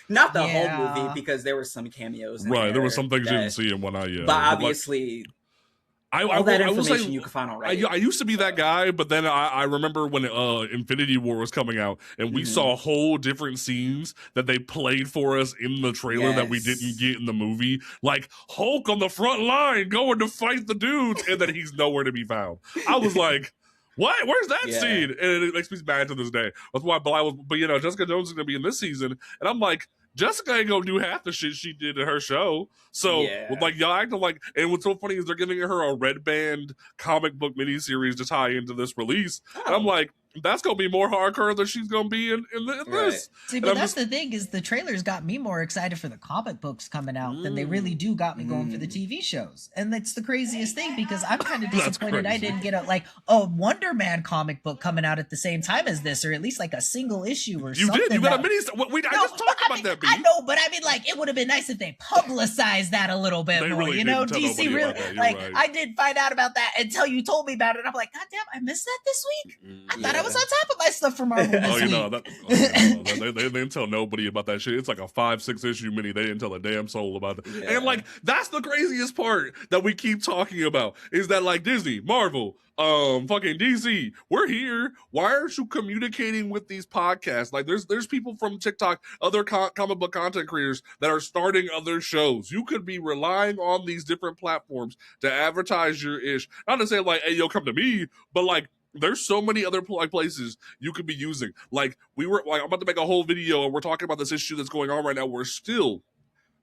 not the whole movie because there were some cameos. Right, there were some things you didn't see in one eye yet. But obviously, all that information you can find on Reddit. I used to be that guy, but then I remember when Infinity War was coming out, and we saw whole different scenes that they played for us in the trailer that we didn't get in the movie. Like Hulk on the front line going to fight the dudes, and then he's nowhere to be found. I was like, what? Where's that scene? And it makes me mad to this day. That's why, but you know, Jessica Jones is going to be in this season, and I'm like, Jessica ain't gonna do half the shit she did in her show. So, like, y'all acting like, and what's so funny is they're giving her a Red Band comic book miniseries to tie into this release. And I'm like, that's gonna be more hardcore than she's gonna be in this. See, but that's the thing, is the trailers got me more excited for the comic books coming out than they really do got me going for the TV shows. And that's the craziest thing, because I'm kind of disappointed I didn't get a Wonder Man comic book coming out at the same time as this, or at least like a single issue or something. You did. You got a mini. I just talked about that. I know, but I mean, like, it would have been nice if they publicized that a little bit more. Really, you know, DC really like. Right. I didn't find out about that until you told me about it. I'm like, God damn, I missed that this week. I thought I was on top of my stuff for Marvel this week. They didn't tell nobody about that shit. It's like a 5-6 issue mini. They didn't tell a damn soul about it. Yeah. And like, that's the craziest part that we keep talking about, is that like Disney, Marvel, fucking DC, we're here. Why aren't you communicating with these podcasts? Like, there's people from TikTok, other comic book content creators that are starting other shows. You could be relying on these different platforms to advertise your ish. Not to say like, hey, yo, come to me, but like, there's so many other places you could be using. Like, I'm about to make a whole video, and we're talking about this issue that's going on right now. We're still,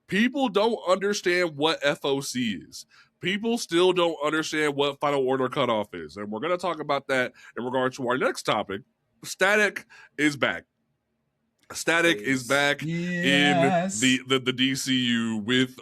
people don't understand what FOC is. People still don't understand what Final Order cutoff is. And we're going to talk about that in regard to our next topic. Static is back. Static is back in the DCU with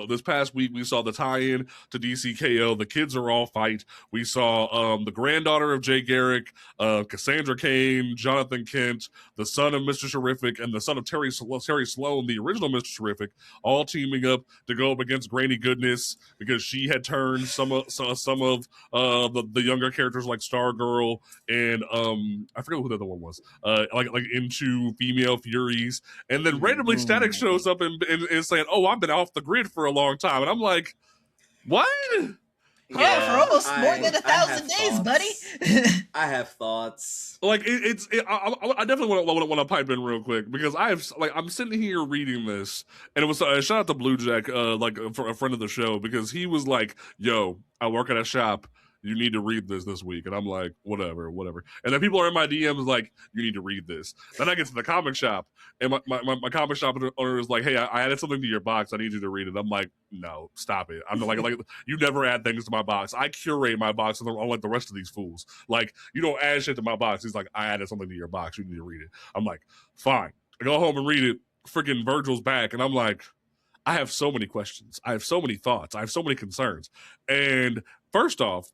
this past week. We saw the tie-in to DCKO. The kids are all fight. We saw the granddaughter of Jay Garrick, Cassandra Cain, Jonathan Kent, the son of Mr. Terrific, and the son of Terry Sloan, the original Mr. Terrific, all teaming up to go up against Granny Goodness, because she had turned some of the younger characters like Stargirl and I forget who the other one was, like into female Furies, and then randomly Static shows up and saying, "Oh, I've been off the grid for a long time," and I'm like, "What?" Yeah, for almost more than 1,000 days, buddy. I have thoughts. Like I definitely want to pipe in real quick, because I'm sitting here reading this, and it was shout out to Blue Jack, like for a friend of the show, because he was like, "Yo, I work at a shop. You need to read this week." And I'm like, whatever. And then people are in my DMs like, you need to read this. Then I get to the comic shop, and my comic shop owner is like, hey, I added something to your box. I need you to read it. I'm like, no, stop it. I'm like you never add things to my box. I curate my box unlike the rest of these fools. Like, you don't add shit to my box. He's like, I added something to your box. You need to read it. I'm like, fine. I go home and read it. Freaking Virgil's back. And I'm like, I have so many questions. I have so many thoughts. I have so many concerns. And first off,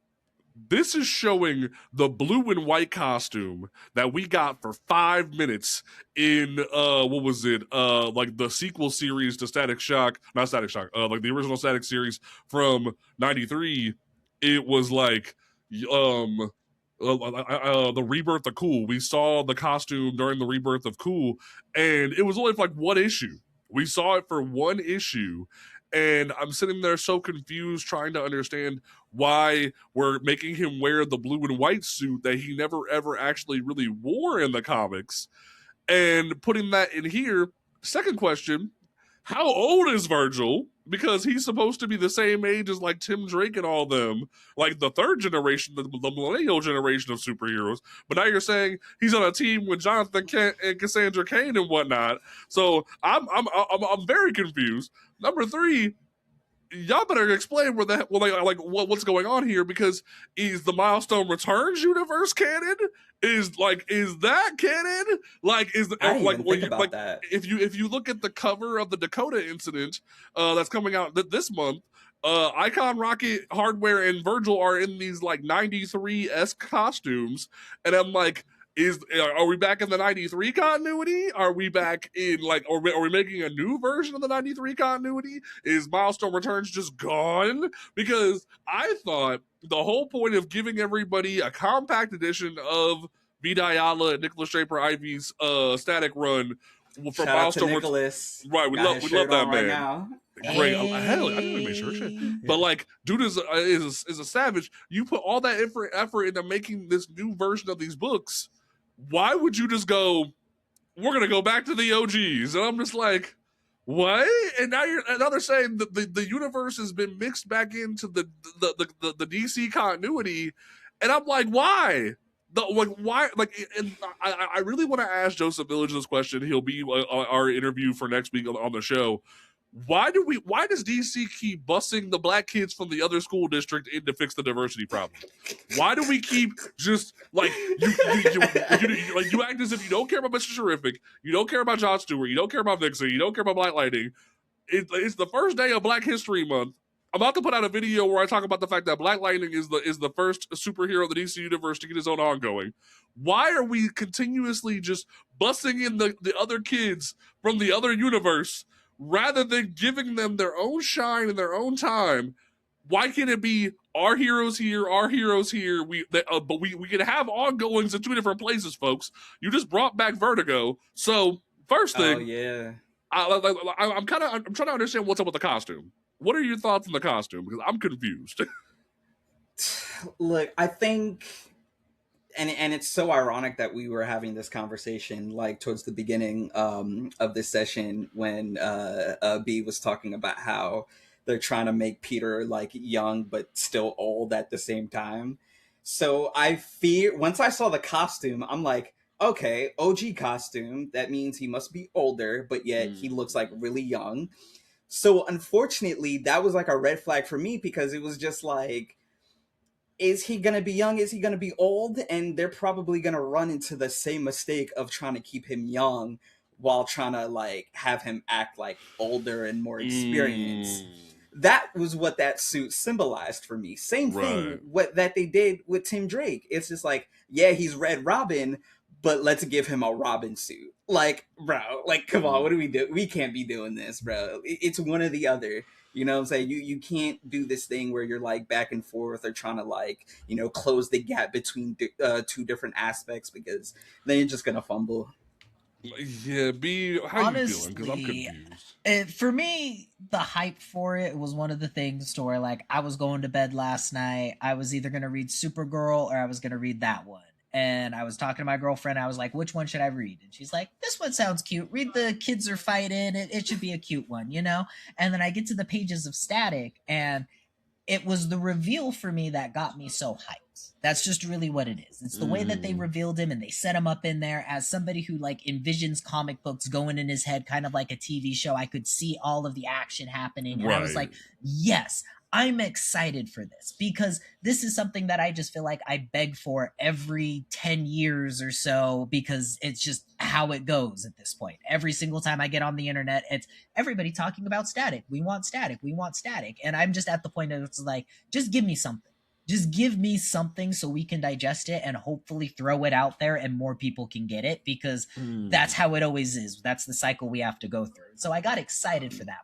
this is showing the blue and white costume that we got for 5 minutes in what was it? Like the sequel series to Static Shock, not Static Shock, like the original Static series from '93. It was like the rebirth of Cool. We saw the costume during the rebirth of Cool, and it was only for like one issue. We saw it for one issue, and I'm sitting there so confused trying to understand why we're making him wear the blue and white suit that he never ever actually really wore in the comics and putting that in here. Second question, how old is Virgil? Because he's supposed to be the same age as like Tim Drake and all them, like the third generation, the millennial generation of superheroes. But now you're saying he's on a team with Jonathan Kent and Cassandra Cain and whatnot. So I'm very confused. Number three, y'all better explain what's going on here, because is the Milestone Returns universe canon? Is that canon? Like is I didn't like even when think you, about like that. if you look at the cover of the Dakota incident that's coming out this month, Icon, Rocket, Hardware, and Virgil are in these like 93-esque costumes, and I'm like, are we back in the 93 continuity? Are we back in like, are we making a new version of the 93 continuity? Is Milestone Returns just gone? Because I thought the whole point of giving everybody a compact edition of Vita Ayala and Nicholas Draper Ivy's static run from Shout out to Milestone Nicholas. Right, we Got his love shirt that on right man. now. Great. Hell, I didn't make sure. But like, dude is a savage. You put all that effort into making this new version of these books. Why would you just go, we're gonna go back to the OGs? And I'm just like, what? And now they're saying that the universe has been mixed back into the DC continuity, and I'm like, why? Why? And I really want to ask Joseph Village this question. He'll be our interview for next week on the show. Why does DC keep busing the black kids from the other school district in to fix the diversity problem? Why do we keep just like you act as if you don't care about Mr. Terrific, you don't care about Jon Stewart, you don't care about Vixen, you don't care about Black Lightning. It's the first day of Black History Month. I'm about to put out a video where I talk about the fact that Black Lightning is the first superhero of the DC universe to get his own ongoing. Why are we continuously just busing in the other kids from the other universe rather than giving them their own shine and their own time? Why can't it be our heroes here? But we can have ongoings in two different places, folks. You just brought back Vertigo. So first thing, Oh yeah, I'm trying to understand what's up with the costume. What are your thoughts on the costume? Because I'm confused. Look, I think, and it's so ironic that we were having this conversation like towards the beginning of this session when B was talking about how they're trying to make Peter like young but still old at the same time. So I fear, once I saw the costume, I'm like, okay, OG costume, that means he must be older, but yet he looks like really young. So unfortunately, that was like a red flag for me, because it was just like, is he going to be young? Is he going to be old? And they're probably going to run into the same mistake of trying to keep him young while trying to like have him act like older and more experienced. That was what that suit symbolized for me. Same thing what that they did with Tim Drake. It's just like, yeah, he's Red Robin, but let's give him a Robin suit. Like, bro, like, come on, what do we do? We can't be doing this, bro. It's one or the other. You know what I'm saying? You can't do this thing where you're like back and forth or trying to like, you know, close the gap between two different aspects, because then you're just going to fumble. Yeah, B, how you feeling? Because I'm confused. For me, the hype for it was one of the things to where like I was going to bed last night. I was either going to read Supergirl or I was going to read that one. And I was talking to my girlfriend. I was like, which one should I read? And she's like, this one sounds cute. Read the kids are fighting. It should be a cute one, you know? And then I get to the pages of Static, and it was the reveal for me that got me so hyped. times. That's just really what it is. It's the way that they revealed him and they set him up in there as somebody who like envisions comic books going in his head, kind of like a TV show. I could see all of the action happening. And I was like, yes, I'm excited for this, because this is something that I just feel like I beg for every 10 years or so, because it's just how it goes at this point. Every single time I get on the internet, it's everybody talking about static. We want static. We want static. And I'm just at the point that it's like, just give me something. Just give me something so we can digest it and hopefully throw it out there and more people can get it, because that's how it always is. That's the cycle we have to go through. So I got excited for that.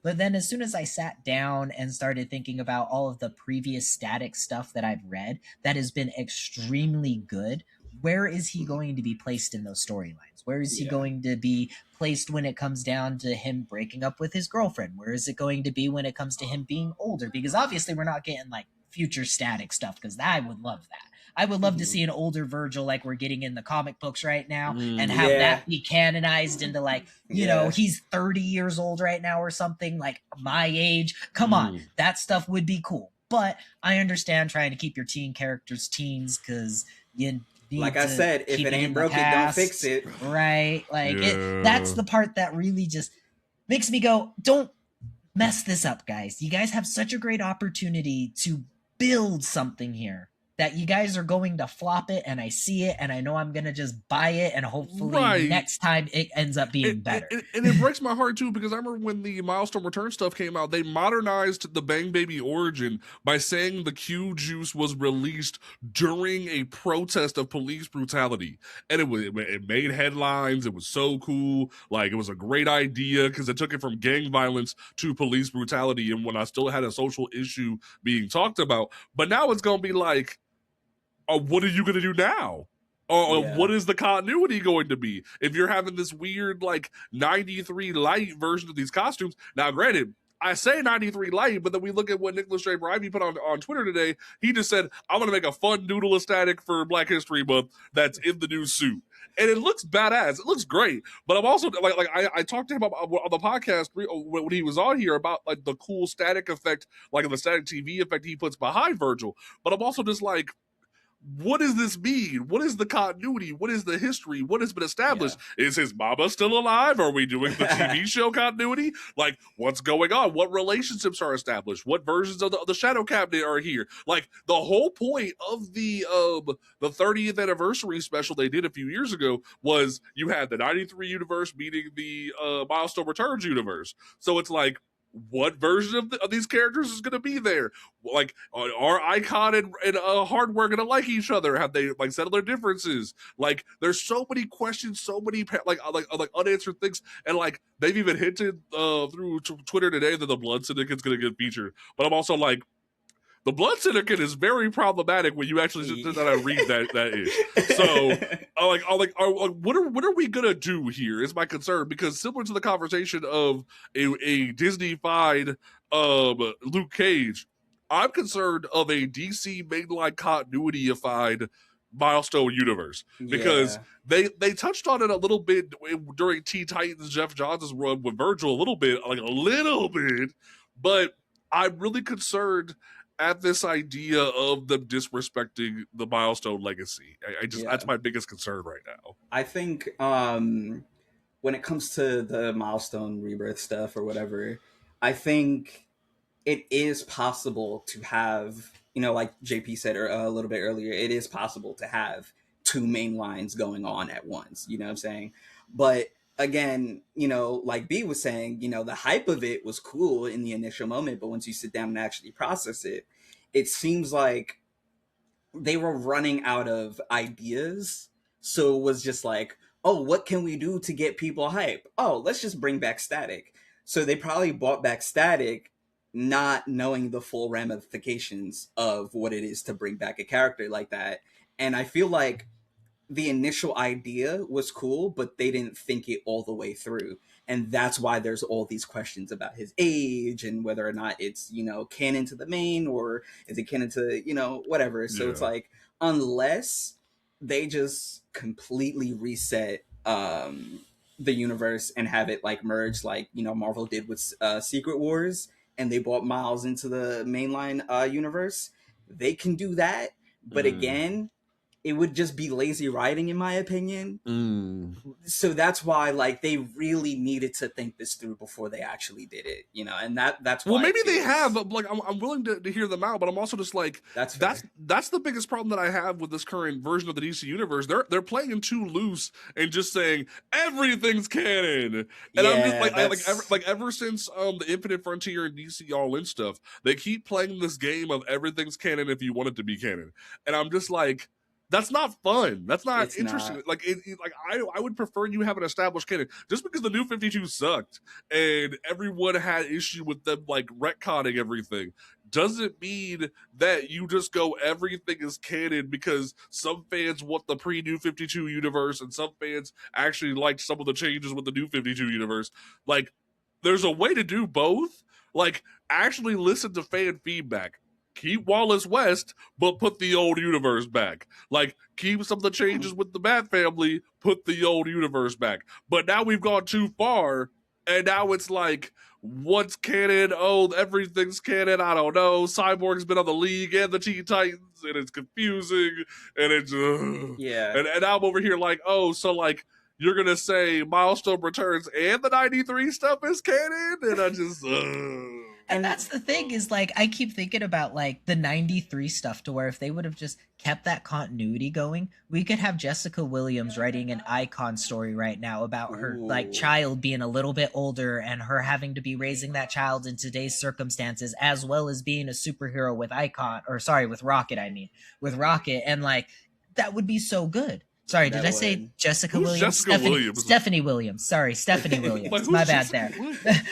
But then as soon as I sat down and started thinking about all of the previous static stuff that I've read that has been extremely good, where is he going to be placed in those storylines? Where is he going to be placed when it comes down to him breaking up with his girlfriend? Where is it going to be when it comes to him being older? Because obviously we're not getting like future static stuff, because I would love that. I would love to see an older Virgil like we're getting in the comic books right now, and have that be canonized into like, you know, he's 30 years old right now or something, like my age. Come on, that stuff would be cool. But I understand trying to keep your teen characters teens, because you need like I said, if it ain't broke, don't fix it. Right? Like that's the part that really just makes me go, don't mess this up, guys. You guys have such a great opportunity to build something here, that you guys are going to flop it, and I see it, and I know I'm going to just buy it, and hopefully next time it ends up being better. And it breaks my heart, too, because I remember when the Milestone Return stuff came out, they modernized the Bang Baby origin by saying the Q juice was released during a protest of police brutality. And it made headlines. It was so cool. Like, it was a great idea, because it took it from gang violence to police brutality, and when I still had a social issue being talked about. But now it's going to be like, what are you going to do now? What is the continuity going to be? If you're having this weird, like, 93 light version of these costumes. Now, granted, I say 93 light, but then we look at what Nicholas J. Ivy put on Twitter today. He just said, I'm going to make a fun noodle aesthetic for Black History Month that's in the new suit. And it looks badass. It looks great. But I'm also, I talked to him about on the podcast when he was on here about, like, the cool static effect, like the static TV effect he puts behind Virgil. But I'm also just like, what does this mean? What is the continuity? What is the history? What has been established? Is his mama still alive? Are we doing the TV show continuity? Like, what's going on? What relationships are established? What versions of the Shadow Cabinet are here? Like, the whole point of the 30th anniversary special they did a few years ago was you had the 93 universe meeting the Milestone Returns universe. So it's like, what version of these characters is going to be there? Like, are Icon and Hardware going to like each other? Have they, like, settled their differences? Like, there's so many questions, so many like unanswered things, and like they've even hinted through Twitter today that the Blood Syndicate's going to get featured. But I'm also like, the Blood Syndicate is very problematic when you actually sit down and read that ish. So, what are we gonna do here? Is my concern, because similar to the conversation of a Disney-fied Luke Cage, I'm concerned of a DC mainline continuity-ified Milestone universe, because they touched on it a little bit during Teen Titans Jeff Johns' run with Virgil, a little bit, but I'm really concerned at this idea of them disrespecting the Milestone legacy. That's my biggest concern right now. I think when it comes to the Milestone Rebirth stuff or whatever, I think it is possible to have, you know, like JP said a little bit earlier, it is possible to have two main lines going on at once, you know what I'm saying? But again, you know, like B was saying, you know, the hype of it was cool in the initial moment, but once you sit down and actually process it, it seems like they were running out of ideas. So it was just like, oh, what can we do to get people hype? Oh, let's just bring back Static. So they probably brought back Static not knowing the full ramifications of what it is to bring back a character like that. And I feel like the initial idea was cool, but they didn't think it all the way through. And that's why there's all these questions about his age and whether or not it's, you know, canon to the main, or is it canon to, you know, whatever. So it's like, unless they just completely reset the universe and have it like merge, like, you know, Marvel did with Secret Wars, and they brought Miles into the mainline universe, they can do that. But again, it would just be lazy writing, in my opinion. So that's why, like, they really needed to think this through before they actually did it, you know. And that's why. Well, maybe they have, but like I'm willing to hear them out, but I'm also just like that's the biggest problem that I have with this current version of the DC universe. They're playing it too loose and just saying everything's canon. And I'm just like ever since the Infinite Frontier and DC All In stuff, they keep playing this game of everything's canon if you want it to be canon. And I'm just like, that's not fun. That's not It's interesting. not. Like, I would prefer you have an established canon. Just because the New 52 sucked and everyone had issue with them like retconning everything doesn't mean that you just go everything is canon, because some fans want the pre-New 52 universe and some fans actually liked some of the changes with the New 52 universe. Like, there's a way to do both. Like, actually listen to fan feedback. Keep Wallace West, but put the old universe back. Like, keep some of the changes with the Bat Family, put the old universe back. But now we've gone too far, and now it's like, what's canon? Oh, everything's canon. I don't know. Cyborg's been on the League and the Teen Titans, and it's confusing, and it's yeah. And I'm over here like, oh, so like you're gonna say Milestone Returns and the '93 stuff is canon, and I just. And that's the thing, is like, I keep thinking about like the 93 stuff, to where if they would have just kept that continuity going, we could have Jessica Williams writing an Icon story right now about her like child being a little bit older and her having to be raising that child in today's circumstances, as well as being a superhero with with Rocket. With Rocket. And like, that would be so good. Sorry, did I say Jessica Williams? Stephanie Williams. Sorry, Stephanie Williams. My bad there.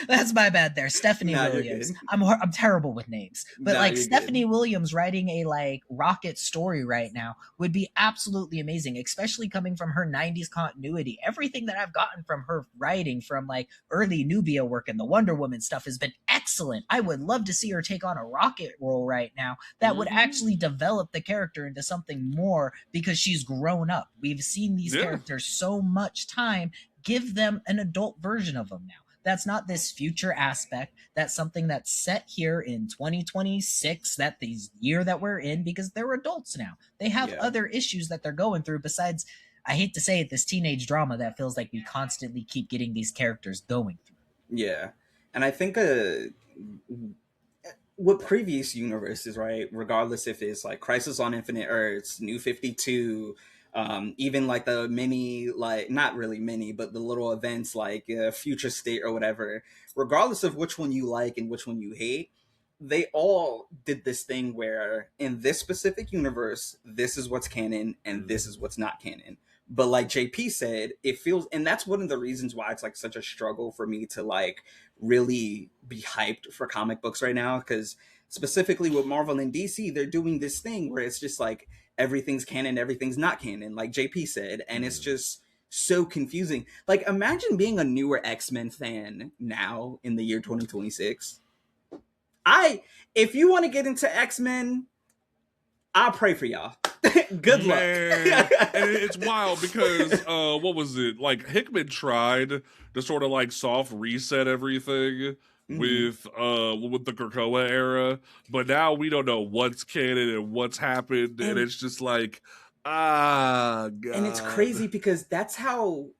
That's my bad there. Stephanie Williams. I'm terrible with names. But like, Stephanie Williams writing a like Rocket story right now would be absolutely amazing, especially coming from her 90s continuity. Everything that I've gotten from her writing from like early Nubia work and the Wonder Woman stuff has been excellent. I would love to see her take on a Rocket role right now that would actually develop the character into something more, because she's grown up. We've seen these characters so much time. Give them an adult version of them now. That's not this future aspect. That's something that's set here in 2026, that the year that we're in, because they're adults now. They have other issues that they're going through besides, I hate to say it, this teenage drama that feels like we constantly keep getting these characters going through. Yeah. And I think with previous universes, right, regardless if it's like Crisis on Infinite Earths, New 52, even like the mini, like not really mini, but the little events like Future State or whatever, regardless of which one you like and which one you hate, they all did this thing where in this specific universe, this is what's canon and this is what's not canon. But like JP said, it feels, and that's one of the reasons why it's like such a struggle for me to like really be hyped for comic books right now, because specifically with Marvel and DC, they're doing this thing where it's just like everything's canon, everything's not canon, like JP said, and it's just so confusing. Like, imagine being a newer X-Men fan now in the year 2026. If you want to get into X-Men, I'll pray for y'all. Good luck. And it's wild because what was it? Like, Hickman tried to sort of like soft reset everything with the Krakoa era, but now we don't know what's canon and what's happened, and it's just like, God. And it's crazy because that's how,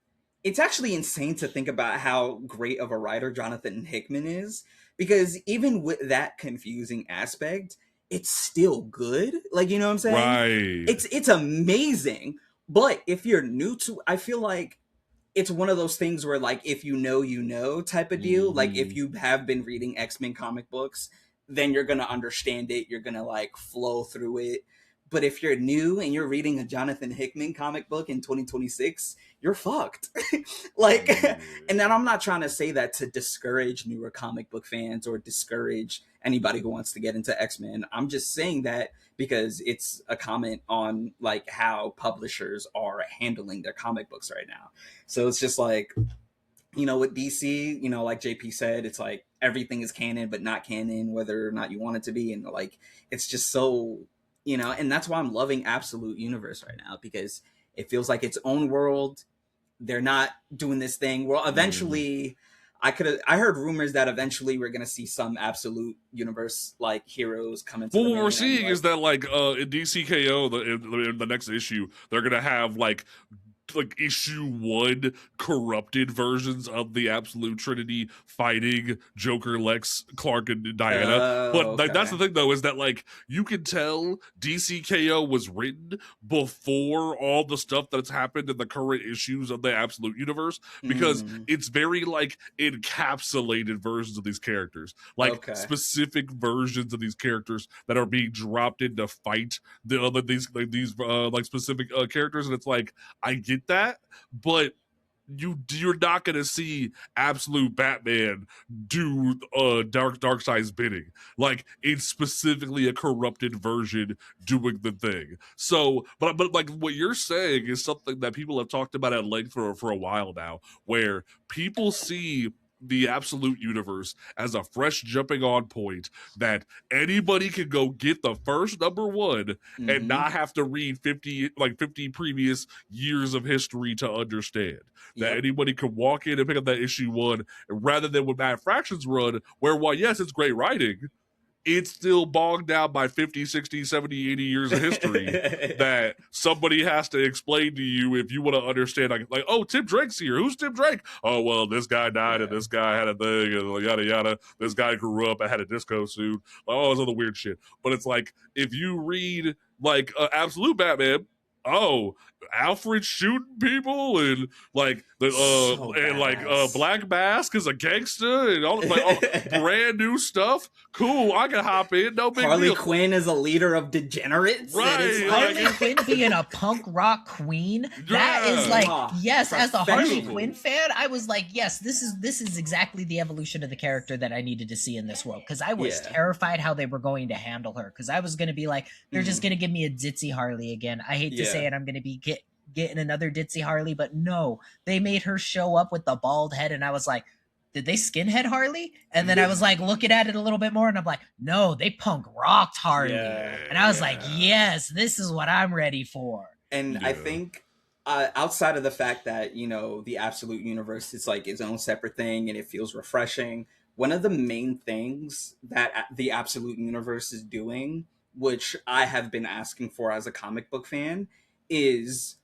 it's actually insane to think about how great of a writer Jonathan Hickman is, because even with that confusing aspect, it's still good. Like, you know what I'm saying? Right. It's amazing. But if you're new to, I feel like it's one of those things where like, if you know type of deal. Like, if you have been reading X-Men comic books, then you're going to understand it. You're going to like flow through it. But if you're new and you're reading a Jonathan Hickman comic book in 2026, you're fucked. Like, and then I'm not trying to say that to discourage newer comic book fans or discourage anybody who wants to get into X-Men. I'm just saying that because it's a comment on like how publishers are handling their comic books right now. So it's just like, you know, with DC, you know, like JP said, it's like everything is canon, but not canon, whether or not you want it to be. And like, it's just so, you know, and that's why I'm loving Absolute Universe right now, because it feels like its own world. They're not doing this thing. Well, eventually, I heard rumors that eventually we're gonna see some absolute universe like heroes come into Well, the what we're main, seeing and is that like in DCKO, in the next issue, they're gonna have like issue 1 corrupted versions of the Absolute Trinity fighting Joker, Lex, Clark, and Diana. But like that's the okay. thing though, is that like you can tell DCKO was written before all the stuff that's happened in the current issues of the Absolute Universe, because Mm, it's very like encapsulated versions of these characters, like okay. specific versions of these characters that are being dropped in to fight these like specific characters, and it's like, I get that, but you're not gonna see absolute Batman do Darkseid's bidding. Like, it's specifically a corrupted version doing the thing. So, but like what you're saying is something that people have talked about at length for a while now, where people see the Absolute Universe as a fresh jumping on point that anybody can go get the first #1 and Mm-hmm. not have to read 50 previous years of history to understand. That Yep. anybody could walk in and pick up that issue 1, rather than with Matt Fraction's run, where while yes, it's great writing, it's still bogged down by 50, 60, 70, 80 years of history that somebody has to explain to you if you want to understand. Like, oh, Tim Drake's here. Who's Tim Drake? Oh, well, this guy died and Yeah. this guy had a thing and yada yada. This guy grew up and had a disco suit. Like, all this other weird shit. But it's like, if you read like Absolute Batman, oh, Alfred shooting people and like the So and like badass. Black Mask is a gangster and all brand new stuff. Cool, I can hop in. No big Harley deal. Quinn is a leader of degenerates. and Right, it's like- Harley Quinn being a punk rock queen, that is like, Yeah. yes, as a Harley Professional. Quinn fan, I was like, yes, this is exactly the evolution of the character that I needed to see in this world, because I was Yeah. terrified how they were going to handle her, because I was going to be like, they're just going to give me a ditzy Harley again. I hate to Yeah. say it, I'm going to be getting another ditzy Harley, but no, they made her show up with the bald head, and I was like, did they skinhead Harley? And then I was like looking at it a little bit more, and I'm like, no, they punk rocked Harley. Yeah, And I was like, yeah. yes, this is what I'm ready for. And I Yeah. think outside of the fact that, you know, the Absolute Universe is like its own separate thing and it feels refreshing, one of the main things that the Absolute Universe is doing, which I have been asking for as a comic book fan, is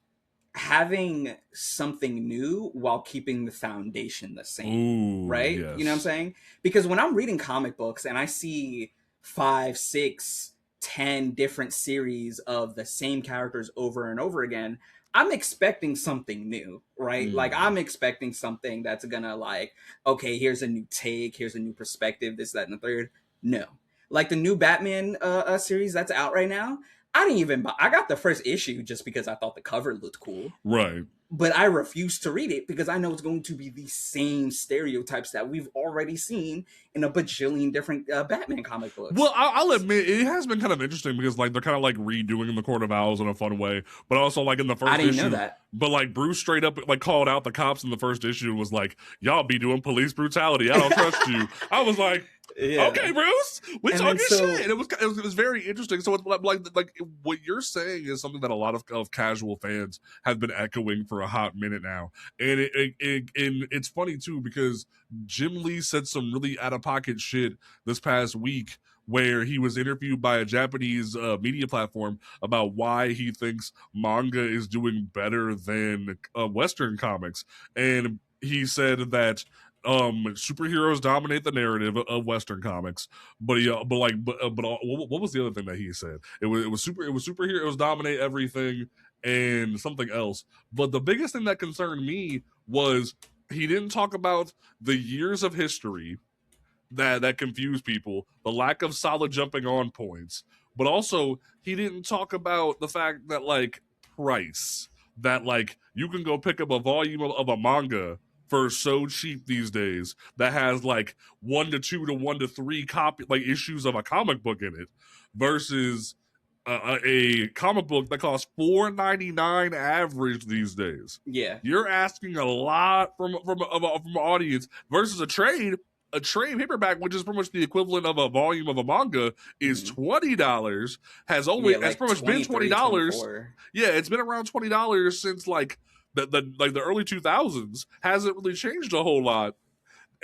having something new while keeping the foundation the same. Ooh, Right? yes. You know what I'm saying? Because when I'm reading comic books and I see 5, 6, 10 different series of the same characters over and over again, I'm expecting something new, right? Mm. Like, I'm expecting something that's gonna, like, okay, here's a new take, here's a new perspective, this, that, and the third. No. Like the new Batman series that's out right now, I didn't even buy. I got the first issue just because I thought the cover looked cool. Right. But I refuse to read it because I know it's going to be the same stereotypes that we've already seen in a bajillion different Batman comic books. Well, I'll admit it has been kind of interesting because like they're kind of like redoing the Court of Owls in a fun way, but also like in the first I didn't issue, know that. But like Bruce straight up like called out the cops in the first issue and was like, "Y'all be doing police brutality. I don't trust you." I was like, Yeah. "Okay, Bruce, we And talking then so- shit." And it was very interesting. So it's like what you're saying is something that a lot of casual fans have been echoing for a hot minute now, and it's funny too because Jim Lee said some really out of pocket shit this past week where he was interviewed by a Japanese media platform about why he thinks manga is doing better than Western comics. And he said that superheroes dominate the narrative of Western comics, but what was the other thing that he said? It was superheroes dominate everything and something else. But the biggest thing that concerned me was he didn't talk about the years of history that confused people, the lack of solid jumping on points, but also he didn't talk about the fact that like price, that like you can go pick up a volume of a manga for so cheap these days that has like 1 to 2 to 1 to 3 copy like issues of a comic book in it versus a comic book that costs $4.99 average these days. Yeah. You're asking a lot from an audience versus a trade paperback, which is pretty much the equivalent of a volume of a manga, is $20. Has always Yeah, has pretty much been $20. 24. Yeah, it's been around $20 since like the early 2000s. Hasn't really changed a whole lot.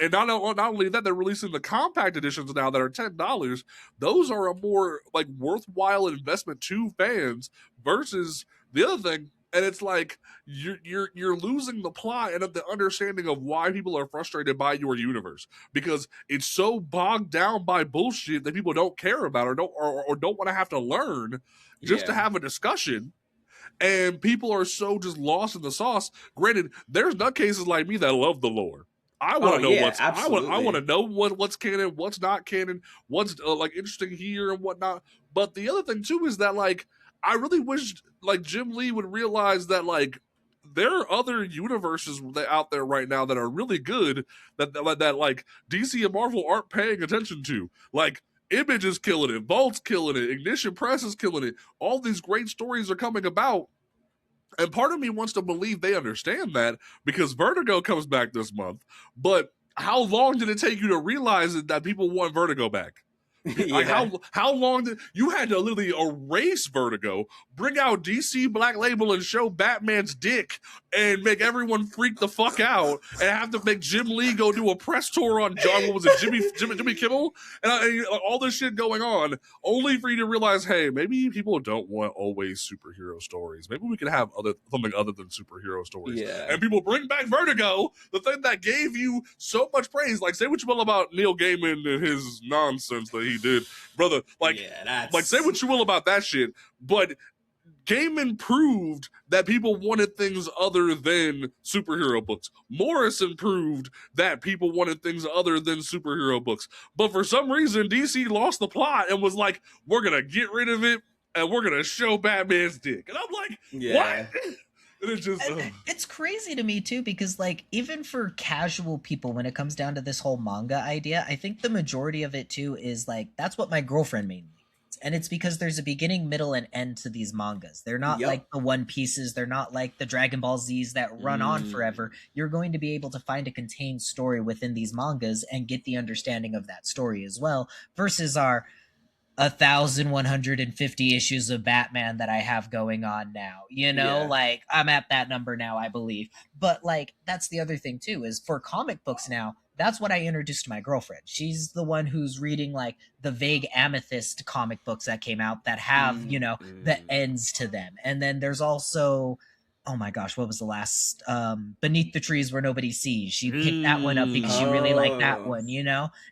And not only that, they're releasing the compact editions now that are $10. Those are a more like worthwhile investment to fans versus the other thing. And it's like you're losing the plot and the understanding of why people are frustrated by your universe, because it's so bogged down by bullshit that people don't care about or don't want to have to learn just to have a discussion. And people are so just lost in the sauce. Granted, there's nutcases like me that love the lore. I want to know I want to know what's canon, what's not canon, what's like interesting here and whatnot. But the other thing too is that like I really wish like Jim Lee would realize that like there are other universes out there right now that are really good that like DC and Marvel aren't paying attention to. Like Image is killing it, Vault's killing it, Ignition Press is killing it. All these great stories are coming about. And part of me wants to believe they understand that because Vertigo comes back this month. But how long did it take you to realize that people want Vertigo back? Like how long did you had to literally erase Vertigo, bring out DC Black Label and show Batman's dick and make everyone freak the fuck out and have to make Jim Lee go do a press tour on John, what was it, Jimmy Kimmel and all this shit going on, only for you to realize, hey, maybe people don't want always superhero stories. Maybe we can have something other than superhero stories. Yeah. And people bring back Vertigo, the thing that gave you so much praise. Like, say what you will about Neil Gaiman and his nonsense that he did, brother. Like say what you will about that shit, but Gaiman proved that people wanted things other than superhero books. Morrison proved that people wanted things other than superhero books. But for some reason, DC lost the plot and was like, we're going to get rid of it and we're going to show Batman's dick. And I'm like, what? And it's just it's crazy to me too, because like even for casual people, when it comes down to this whole manga idea, I think the majority of it too is like that's what my girlfriend mainly reads. And it's because there's a beginning, middle, and end to these mangas. They're not like the One Pieces, they're not like the Dragon Ball Z's that run on forever. You're going to be able to find a contained story within these mangas and get the understanding of that story as well, versus our 1,150 issues of Batman that I have going on now, like I'm at that number now, I believe. But like, that's the other thing too, is for comic books now, that's what I introduced to my girlfriend. She's the one who's reading like the vague Amethyst comic books that came out that have, the ends to them. And then there's also, oh my gosh, what was the last Beneath the Trees Where Nobody Sees? She picked that one up because she really liked that one,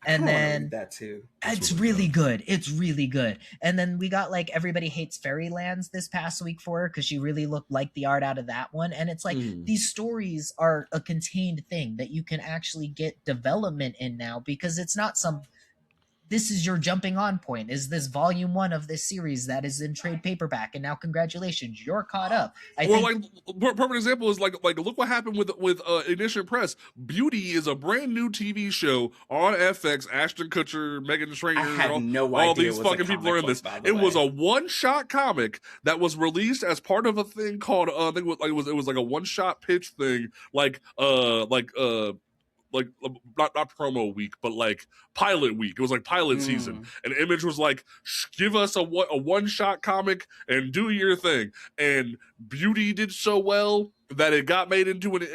And then that too. It's really good. It's really good. And then we got like Everybody Hates Fairylands this past week for her because she really liked the art out of that one. And it's like these stories are a contained thing that you can actually get development in now, because it's not this is your jumping on point, is this volume 1 of this series that is in trade paperback, and now congratulations, you're caught up. Like perfect example is like look what happened with Ignition Press. Beauty is a brand new TV show on FX. Ashton Kutcher, Megan Trainor, all these fucking people are in this. It was a one-shot comic that was released as part of a thing called I think it was like a one-shot pitch thing, like not promo week, but like pilot week. It was like pilot season, and Image was like, give us a one-shot comic and do your thing. And Beauty did so well that it got made into an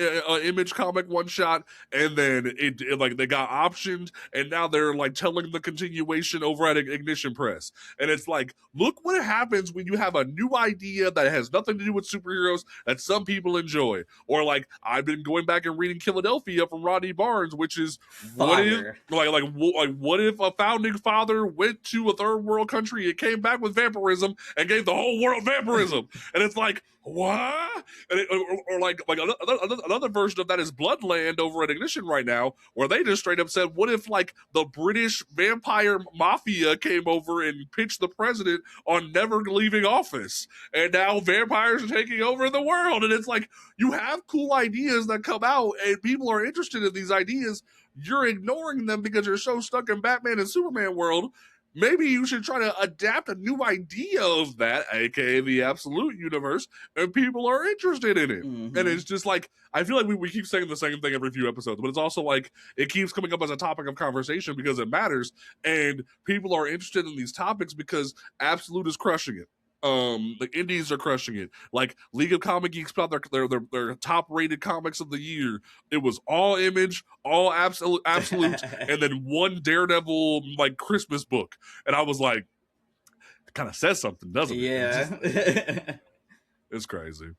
Image comic one-shot, and then it like they got optioned, and now they're like telling the continuation over at Ignition Press. And it's like, look what happens when you have a new idea that has nothing to do with superheroes that some people enjoy. Or like, I've been going back and reading Philadelphia from Rodney Barnes, which is what if a founding father went to a third world country and came back with vampirism and gave the whole world vampirism? And it's like, what? And or like another version of that is Bloodland over at Ignition right now, where they just straight up said, what if like the British vampire mafia came over and pitched the president on never leaving office, and now vampires are taking over the world? And it's like, you have cool ideas that come out and people are interested in these ideas. You're ignoring them because you're so stuck in Batman and Superman world. Maybe you should try to adapt a new idea of that, aka the Absolute Universe, and people are interested in it. And it's just like, I feel like we keep saying the same thing every few episodes, but it's also like it keeps coming up as a topic of conversation because it matters, and people are interested in these topics because Absolute is crushing it. The indies are crushing it. Like League of Comic Geeks put out their top rated comics of the year. It was all Image, all absolute, and then one Daredevil like Christmas book. And I was like, it kind of says something, doesn't it? Yeah. It's crazy.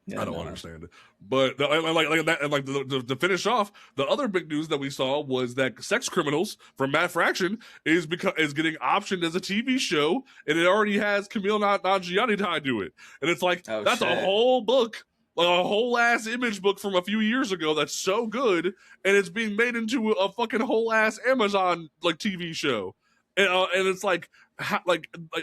Yeah, I don't no. understand it, but to finish off, the other big news that we saw was that Sex Criminals from Matt Fraction is getting optioned as a TV show, and it already has Camille Nanjiani tied to it, and it's like that's a whole book, like a whole ass Image book from a few years ago that's so good, and it's being made into a fucking whole ass Amazon like TV show, and it's like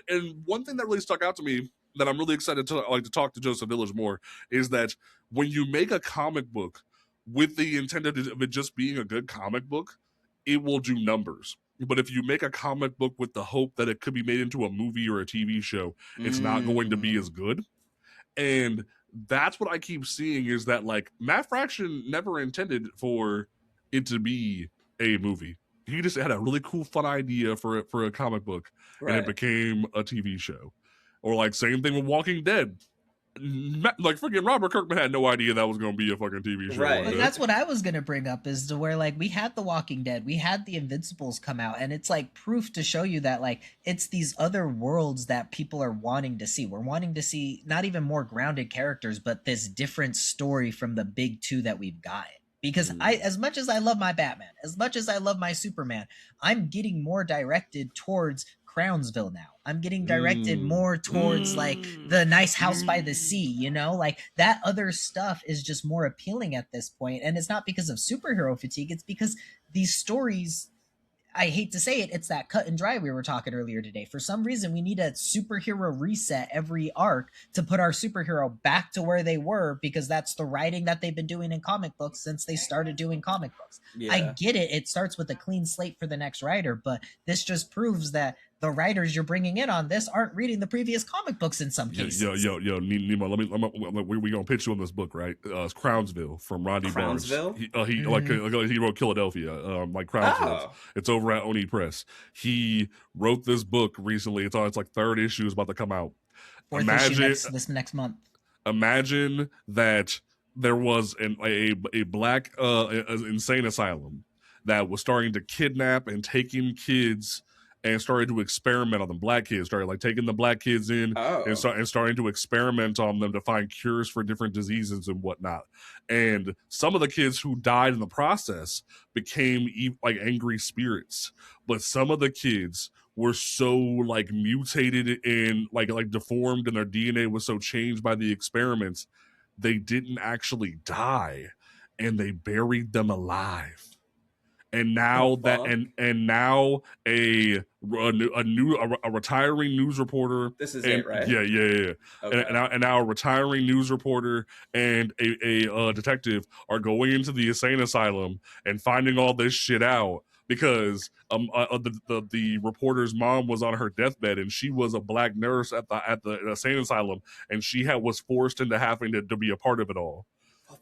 and one thing that really stuck out to me, that I'm really excited to talk to Joseph Village more, is that when you make a comic book with the intent of it just being a good comic book, it will do numbers. But if you make a comic book with the hope that it could be made into a movie or a TV show, it's not going to be as good. And that's what I keep seeing, is that like Matt Fraction never intended for it to be a movie. He just had a really cool, fun idea for a comic book, and it became a TV show. Or like same thing with Walking Dead. Like freaking Robert Kirkman had no idea that was going to be a fucking TV show. Right. Like, that's what I was going to bring up, is to where like we had The Walking Dead, we had The Invincibles come out, and it's like proof to show you that like it's these other worlds that people are wanting to see. We're wanting to see not even more grounded characters, but this different story from the big two that we've gotten. Because as much as I love my Batman, as much as I love my Superman, I'm getting more directed towards Crownsville now. I'm getting directed more towards like the nice house by the sea, you know, like that other stuff is just more appealing at this point. And it's not because of superhero fatigue. It's because these stories, I hate to say it, it's that cut and dry we were talking earlier today. For some reason, we need a superhero reset every arc to put our superhero back to where they were, because that's the writing that they've been doing in comic books since they started doing comic books. Yeah. I get it. It starts with a clean slate for the next writer, but this just proves that the writers you're bringing in on this aren't reading the previous comic books in some cases. Yo, Nemo, we gonna pitch you on this book, right? It's Crownsville from Rodney Barnes. Crownsville? He wrote Philadelphia, like Crownsville. Oh. It's over at Oni Press. He wrote this book recently. It's like third issue is about to come out. Fourth issue this next month. Imagine that there was a black insane asylum that was starting to kidnap and taking kids and started to experiment on them. Black kids started like taking the black kids in and starting to experiment on them to find cures for different diseases and whatnot. And some of the kids who died in the process became like angry spirits, but some of the kids were so like mutated and like deformed, and their DNA was so changed by the experiments, they didn't actually die, and they buried them alive. And now now a retiring news reporter. This is it, right? Yeah. Okay. And now a retiring news reporter and a detective are going into the insane asylum and finding all this shit out, because the reporter's mom was on her deathbed, and she was a black nurse at the insane asylum, and she was forced into having to be a part of it all.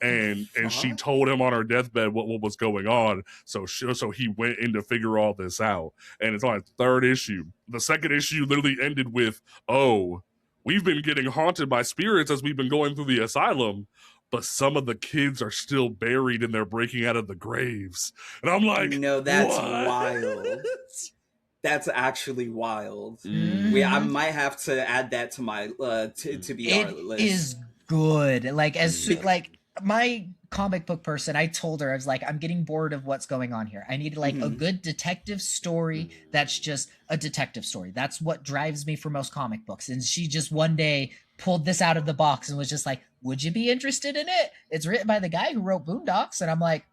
And she told him on her deathbed what was going on, so he went in to figure all this out. And it's on its third issue. The second issue literally ended with, we've been getting haunted by spirits as we've been going through the asylum, but some of the kids are still buried and they're breaking out of the graves. And I'm like, no, that's wild. That's actually wild. I might have to add that to my to be our list. It is good. Like my comic book person, I told her, I was like, I'm getting bored of what's going on here. I need like a good detective story that's just a detective story. That's what drives me for most comic books. And she just one day pulled this out of the box and was just like, would you be interested in it? It's written by the guy who wrote Boondocks. And I'm like,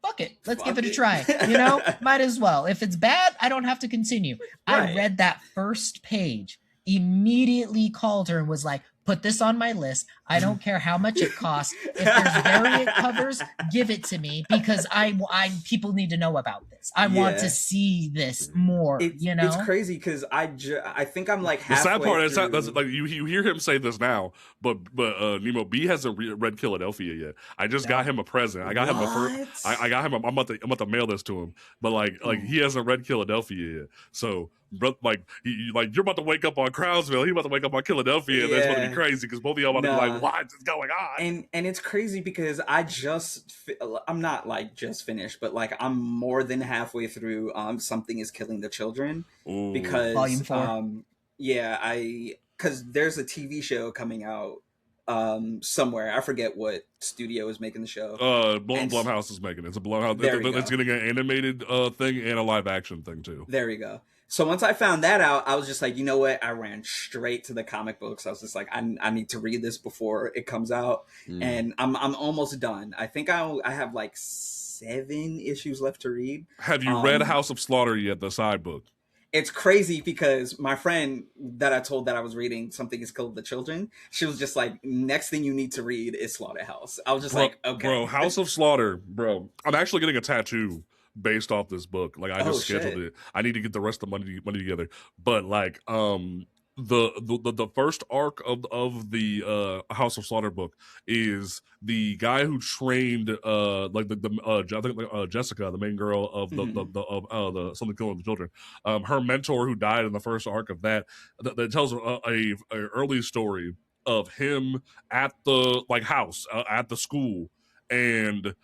fuck it. Let's give it a try. You know, might as well. If it's bad, I don't have to continue. Right. I read that first page, immediately called her and was like, put this on my list. I don't care how much it costs. If there's variant covers, give it to me, because I people need to know about this. I want to see this more. It's crazy because I think I'm like halfway. The sad part is that's like you hear him say this now, but Nemo B hasn't read Philadelphia yet. I just got him a present. I got him a first. I got him. I'm about to mail this to him, but like he hasn't read Philadelphia yet. So bro, like you're about to wake up on Crowdsville, he's about to wake up on Philadelphia, and that's going to be crazy because both of y'all about to be like, what is going on? And it's crazy because I'm not like just finished, but like I'm more than halfway through Something is Killing the Children. Ooh. Because Volume 4. because there's a TV show coming out somewhere. I forget what studio is making the show. Blumhouse is making it. It's a Blumhouse. It's getting an animated thing and a live action thing too. There we go. So once I found that out, I was just like, you know what? I ran straight to the comic books. I was just like, I need to read this before it comes out, and I'm almost done. I think I have like 7 issues left to read. Have you read House of Slaughter yet? The side book. It's crazy because my friend that I told that I was reading Something is Killed the Children, she was just like, next thing you need to read is Slaughterhouse. I was just like, okay. Bro, House of Slaughter, bro. I'm actually getting a tattoo based off this book. Like I just scheduled it. I need to get the rest of the money together. But like the first arc of the House of Slaughter book is the guy who trained Jessica, the main girl of the Something Killing the Children, her mentor who died in the first arc of that tells a early story of him at the house at the school, and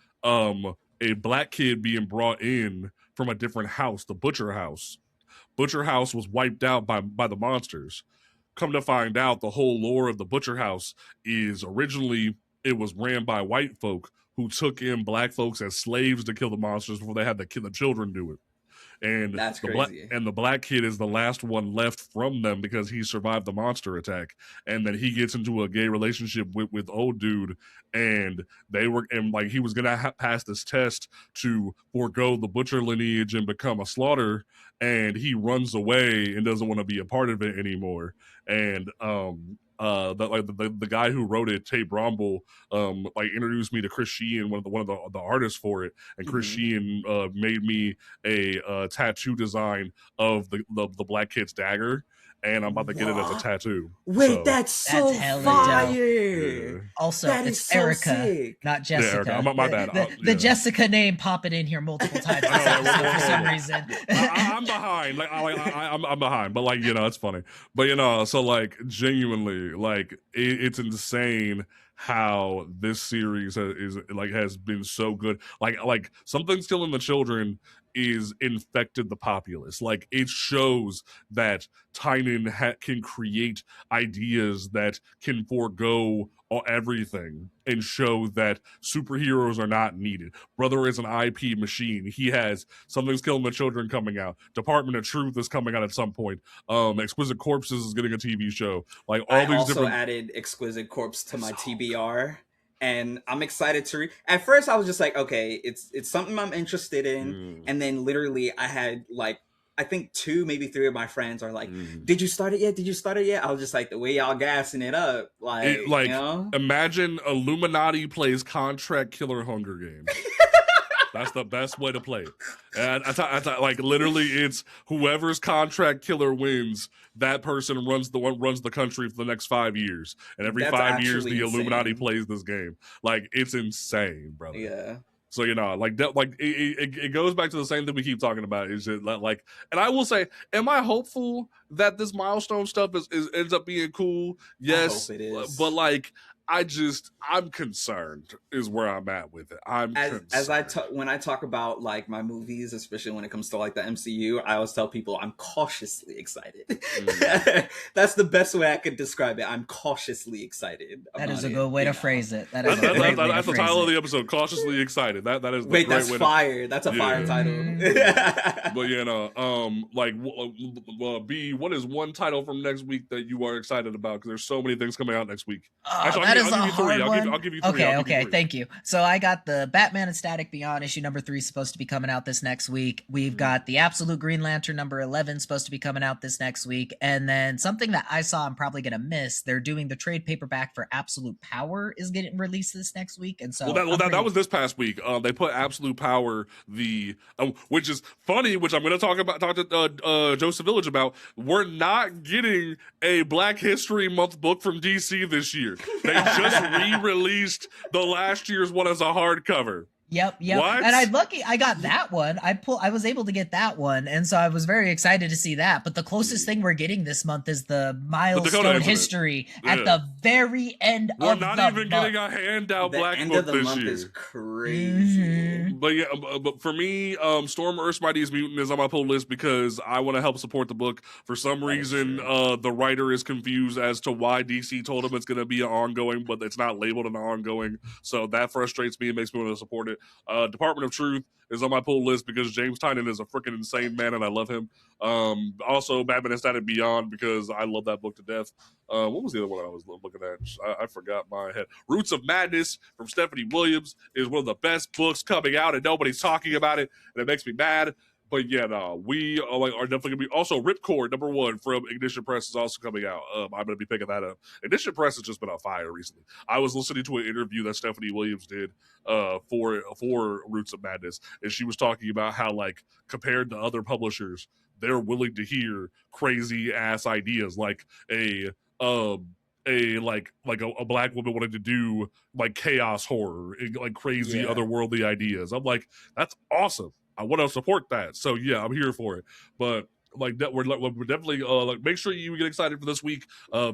a black kid being brought in from a different house, the Butcher House. Butcher House was wiped out by the monsters. Come to find out, the whole lore of the Butcher House is originally it was ran by white folk who took in black folks as slaves to kill the monsters before they had to kill the children do it. And that's crazy. The black kid is the last one left from them because he survived the monster attack. And then he gets into a gay relationship with old dude, and he was gonna pass this test to forego the butcher lineage and become a slaughter, and he runs away and doesn't want to be a part of it anymore. And the guy who wrote it, Tay Bromble, introduced me to Chris Sheehan, one of the artists for it, and Chris Sheehan made me a tattoo design of the black kid's dagger, and I'm about to get it as a tattoo. Wait, that's so fire! Yeah. Also, that it's so Erica, sick. not Jessica. Yeah, Erica. My bad. The Jessica name popping in here multiple times for some reason. I'm behind. I'm behind. But it's funny. But so genuinely, it's insane how this series has been so good. Like Something's Killing the Children is infected the populace. It shows that Tynan can create ideas that can forego everything and show that superheroes are not needed. Brother is an IP machine. He has Something's Killing the Children coming out. Department of Truth is coming out at some point. Exquisite Corpses is getting a TV show. I also added Exquisite Corpse to my TBR. And I'm excited to read. At first, I was just like, okay, it's something I'm interested in. And then literally, I had I think 2, maybe 3 of my friends are like, "Did you start it yet? Did you start it yet?" I was just like, the way y'all gassing it up, imagine Illuminati plays Contract Killer Hunger Games. That's the best way to play it. And I thought literally, it's whoever's contract killer wins. That person runs the country for the next 5 years, and every 5 years the Illuminati plays this game. It's insane, brother. Yeah. So it goes back to the same thing we keep talking about. Is it and I will say, am I hopeful that this milestone stuff ends up being cool? Yes, I hope it is. But I'm concerned is where I'm at with it. When I talk about my movies, especially when it comes to the MCU, I always tell people I'm cautiously excited. That's the best way I could describe it. I'm cautiously excited. That is a good way to phrase it. That's the title of the episode. Cautiously excited. That is. That's fire. That's a fire title. But B, what is one title from next week that you are excited about? Because there's so many things coming out next week. That is a hard one. I'll give you 3. Okay, thank you. So I got the Batman and Static Beyond issue number 3 supposed to be coming out this next week. We've got the Absolute Green Lantern number 11 supposed to be coming out this next week. And then something that I saw I'm probably going to miss, they're doing the trade paperback for Absolute Power is getting released this next week. And so that was this past week. They put Absolute Power, which is funny, which I'm going to talk to Joseph Village about. We're not getting a Black History Month book from DC this year. They just re-released the last year's one as a hardcover. Yep. What? And I got that one. I was able to get that one, and so I was very excited to see that. But the closest thing we're getting this month is the milestone history at the very end we're of not the even month. getting a handout The Black end Book of the this month year. is crazy. But yeah, but for me, Storm Earth's Mightiest Mutant is on my pull list because I want to help support the book. For some reason, the writer is confused as to why DC told him it's going to be an ongoing, but it's not labeled an ongoing. So that frustrates me and makes me want to support it. Department of Truth is on my pull list because James Tynion is a freaking insane man and I love him. Also, Batman and Stand Beyond because I love that book to death. What was the other one I was looking at? I forgot my head. Roots of Madness from Stephanie Williams is one of the best books coming out and nobody's talking about it and it makes me mad. But yeah, no, we are definitely going to be... Also, Ripcord, #1 from Ignition Press is also coming out. I'm going to be picking that up. Ignition Press has just been on fire recently. I was listening to an interview that Stephanie Williams did for Roots of Madness, and she was talking about how, like, compared to other publishers, they're willing to hear crazy-ass ideas, like a black woman wanting to do, like, chaos horror, like, crazy otherworldly ideas. I'm like, that's awesome. I want to support that. So yeah, I'm here for it. But like that, we're definitely like, make sure you get excited for this week.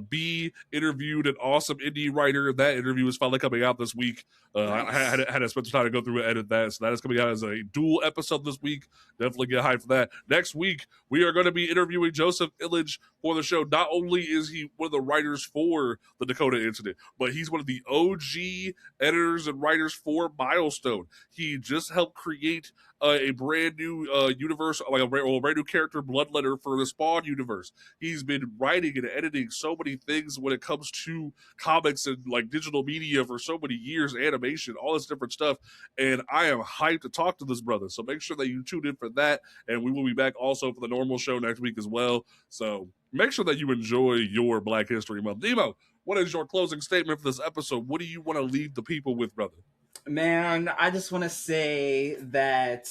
B interviewed an awesome indie writer. That interview is finally coming out this week. Nice. I had to spend some time to go through and edit that. So that is coming out as a dual episode this week. Definitely get hyped for that. Next week, we are going to be interviewing Joseph Illidge for the show. Not only is he one of the writers for the Dakota Incident, but he's one of the OG editors and writers for Milestone. He just helped create a brand new universe, like a brand new character, Bloodletter, for the Spawn universe. He's been writing and editing so many things when it comes to comics and like digital media for so many years, animation, all this different stuff. And I am hyped to talk to this brother. So make sure that you tune in for that. And we will be back also for the normal show next week as well. So make sure that you enjoy your Black History Month. Nemo, what is your closing statement for this episode? What do you want to leave the people with, brother? Man, I just want to say that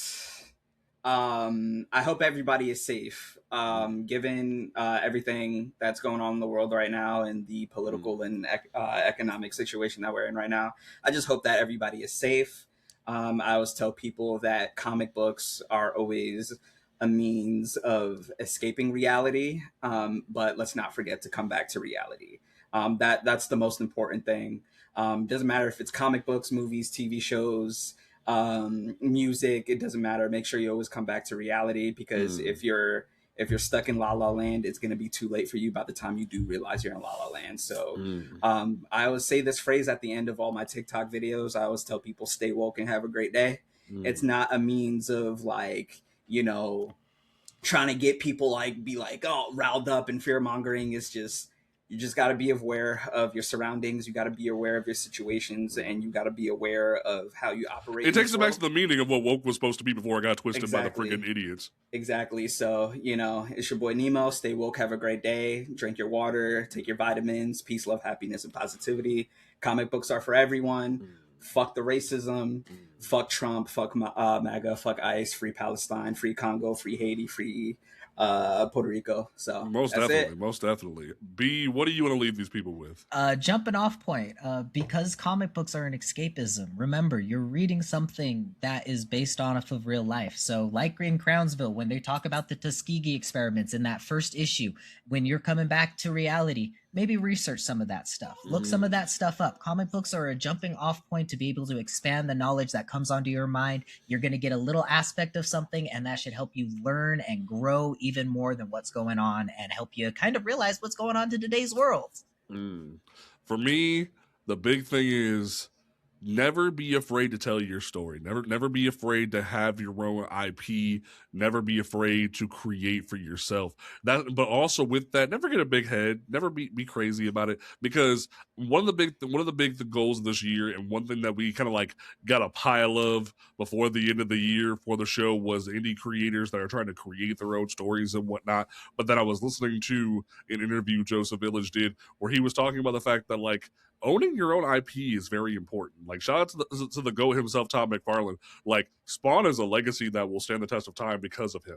I hope everybody is safe. Given everything that's going on in the world right now and the political and economic situation that we're in right now, I just hope that everybody is safe. I always tell people that comic books are always a means of escaping reality, but let's not forget to come back to reality. That's the most important thing. Doesn't matter if it's comic books, movies, TV shows, music, it doesn't matter. Make sure you always come back to reality, because if you're stuck in La La Land, it's going to be too late for you by the time you do realize you're in La La Land. So I always say this phrase at the end of all my TikTok videos. I always tell people, stay woke and have a great day. It's not a means of like, you know, trying to get people like be like, oh, riled up and fear mongering. It's just, you just got to be aware of your surroundings. You got to be aware of your situations, and you got to be aware of how you operate. It takes it back to the meaning of what woke was supposed to be before it got twisted by the freaking idiots. Exactly. So, you know, it's your boy Nemo. Stay woke. Have a great day. Drink your water. Take your vitamins. Peace, love, happiness, and positivity. Comic books are for everyone. Fuck the racism. Fuck Trump. Fuck MAGA. Fuck ICE. Free Palestine. Free Congo. Free Haiti. Free Puerto Rico. So most definitely. B, what do you want to leave these people with? Jumping off point, because comic books are an escapism. Remember, you're reading something that is based off of real life. So like in Crownsville, when they talk about the Tuskegee experiments in that first issue, when you're coming back to reality, maybe research some of that stuff. Look some of that stuff up. Comic books are a jumping off point to be able to expand the knowledge that comes onto your mind. You're going to get a little aspect of something, and that should help you learn and grow even more than what's going on, and help you kind of realize what's going on to today's world. For me, the big thing is never be afraid to tell your story. Never be afraid to have your own IP. Never be afraid to create for yourself. But also with that, never get a big head. Never be crazy about it, because one of the big goals this year, and one thing that we kind of like got a pile of before the end of the year for the show, was indie creators that are trying to create their own stories and whatnot. But then I was listening to an interview Joseph Illidge did, where he was talking about the fact that like owning your own IP is very important. Like, shout out to the GOAT himself, Todd McFarlane. Like, Spawn is a legacy that will stand the test of time because of him.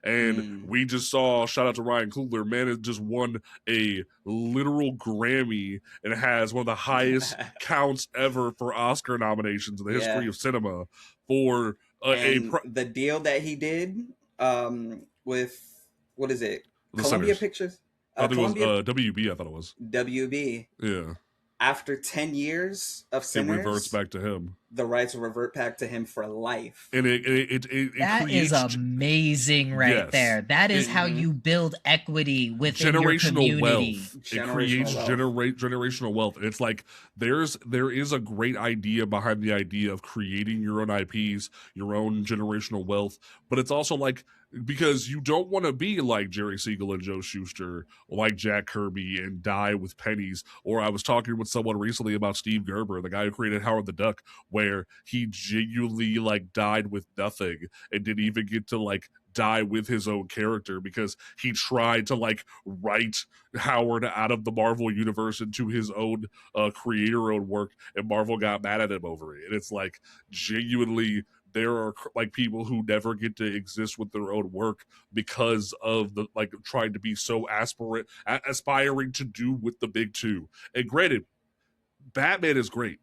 And we just saw, shout out to Ryan Coogler, man has just won a literal Grammy and has one of the highest counts ever for Oscar nominations in the history of cinema for the deal that he did with, what is it? The Columbia Sinners. Pictures? I think it was WB, I thought it was. WB. Yeah. After 10 years of Sinners, it reverts back to him. The rights will revert back to him for life. And that is amazing right there. That is how you build equity within your community. Wealth. It creates generational wealth. And it's like there is a great idea behind the idea of creating your own IPs, your own generational wealth, but it's also like, because you don't want to be like Jerry Siegel and Joe Shuster, or like Jack Kirby, and die with pennies. Or I was talking with someone recently about Steve Gerber, the guy who created Howard the Duck, where he genuinely like died with nothing and didn't even get to like die with his own character because he tried to like write Howard out of the Marvel universe into his own creator-owned work, and Marvel got mad at him over it. And it's like, genuinely, there are like people who never get to exist with their own work because of the like trying to be so aspiring to do with the big two. And granted, Batman is great,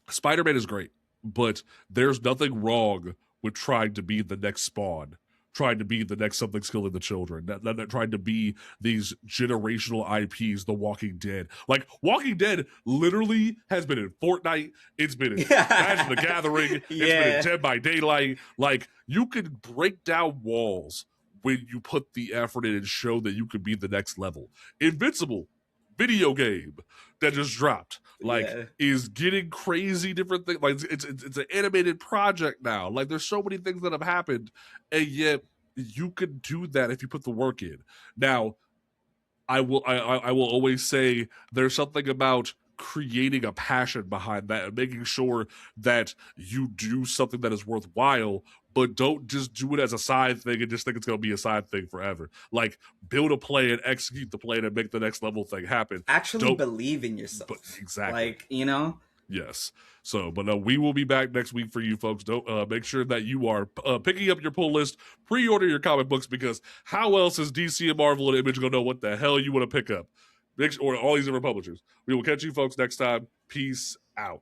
Spider-Man is great, but there's nothing wrong with trying to be the next Spawn, trying to be the next Something Killing the Children, that trying to be these generational IPs, The Walking Dead. Like, Walking Dead literally has been in Fortnite, it's been in Magic the Gathering, it's been in Dead by Daylight. Like, you could break down walls when you put the effort in and show that you could be the next level. Invincible, video game that just dropped, is getting crazy different things. Like, it's an animated project now. Like, there's so many things that have happened, and yet you can do that if you put the work in. Now, I will always say there's something about creating a passion behind that and making sure that you do something that is worthwhile, but don't just do it as a side thing and just think it's going to be a side thing forever. Like, build a plan, execute the plan, and make the next level thing happen. Actually believe in yourself. Exactly. Like, you know? Yes. So, but we will be back next week for you folks. Don't make sure that you are picking up your pull list, pre-order your comic books, because how else is DC and Marvel and Image going to know what the hell you want to pick up? Or all these different publishers. We will catch you folks next time. Peace out.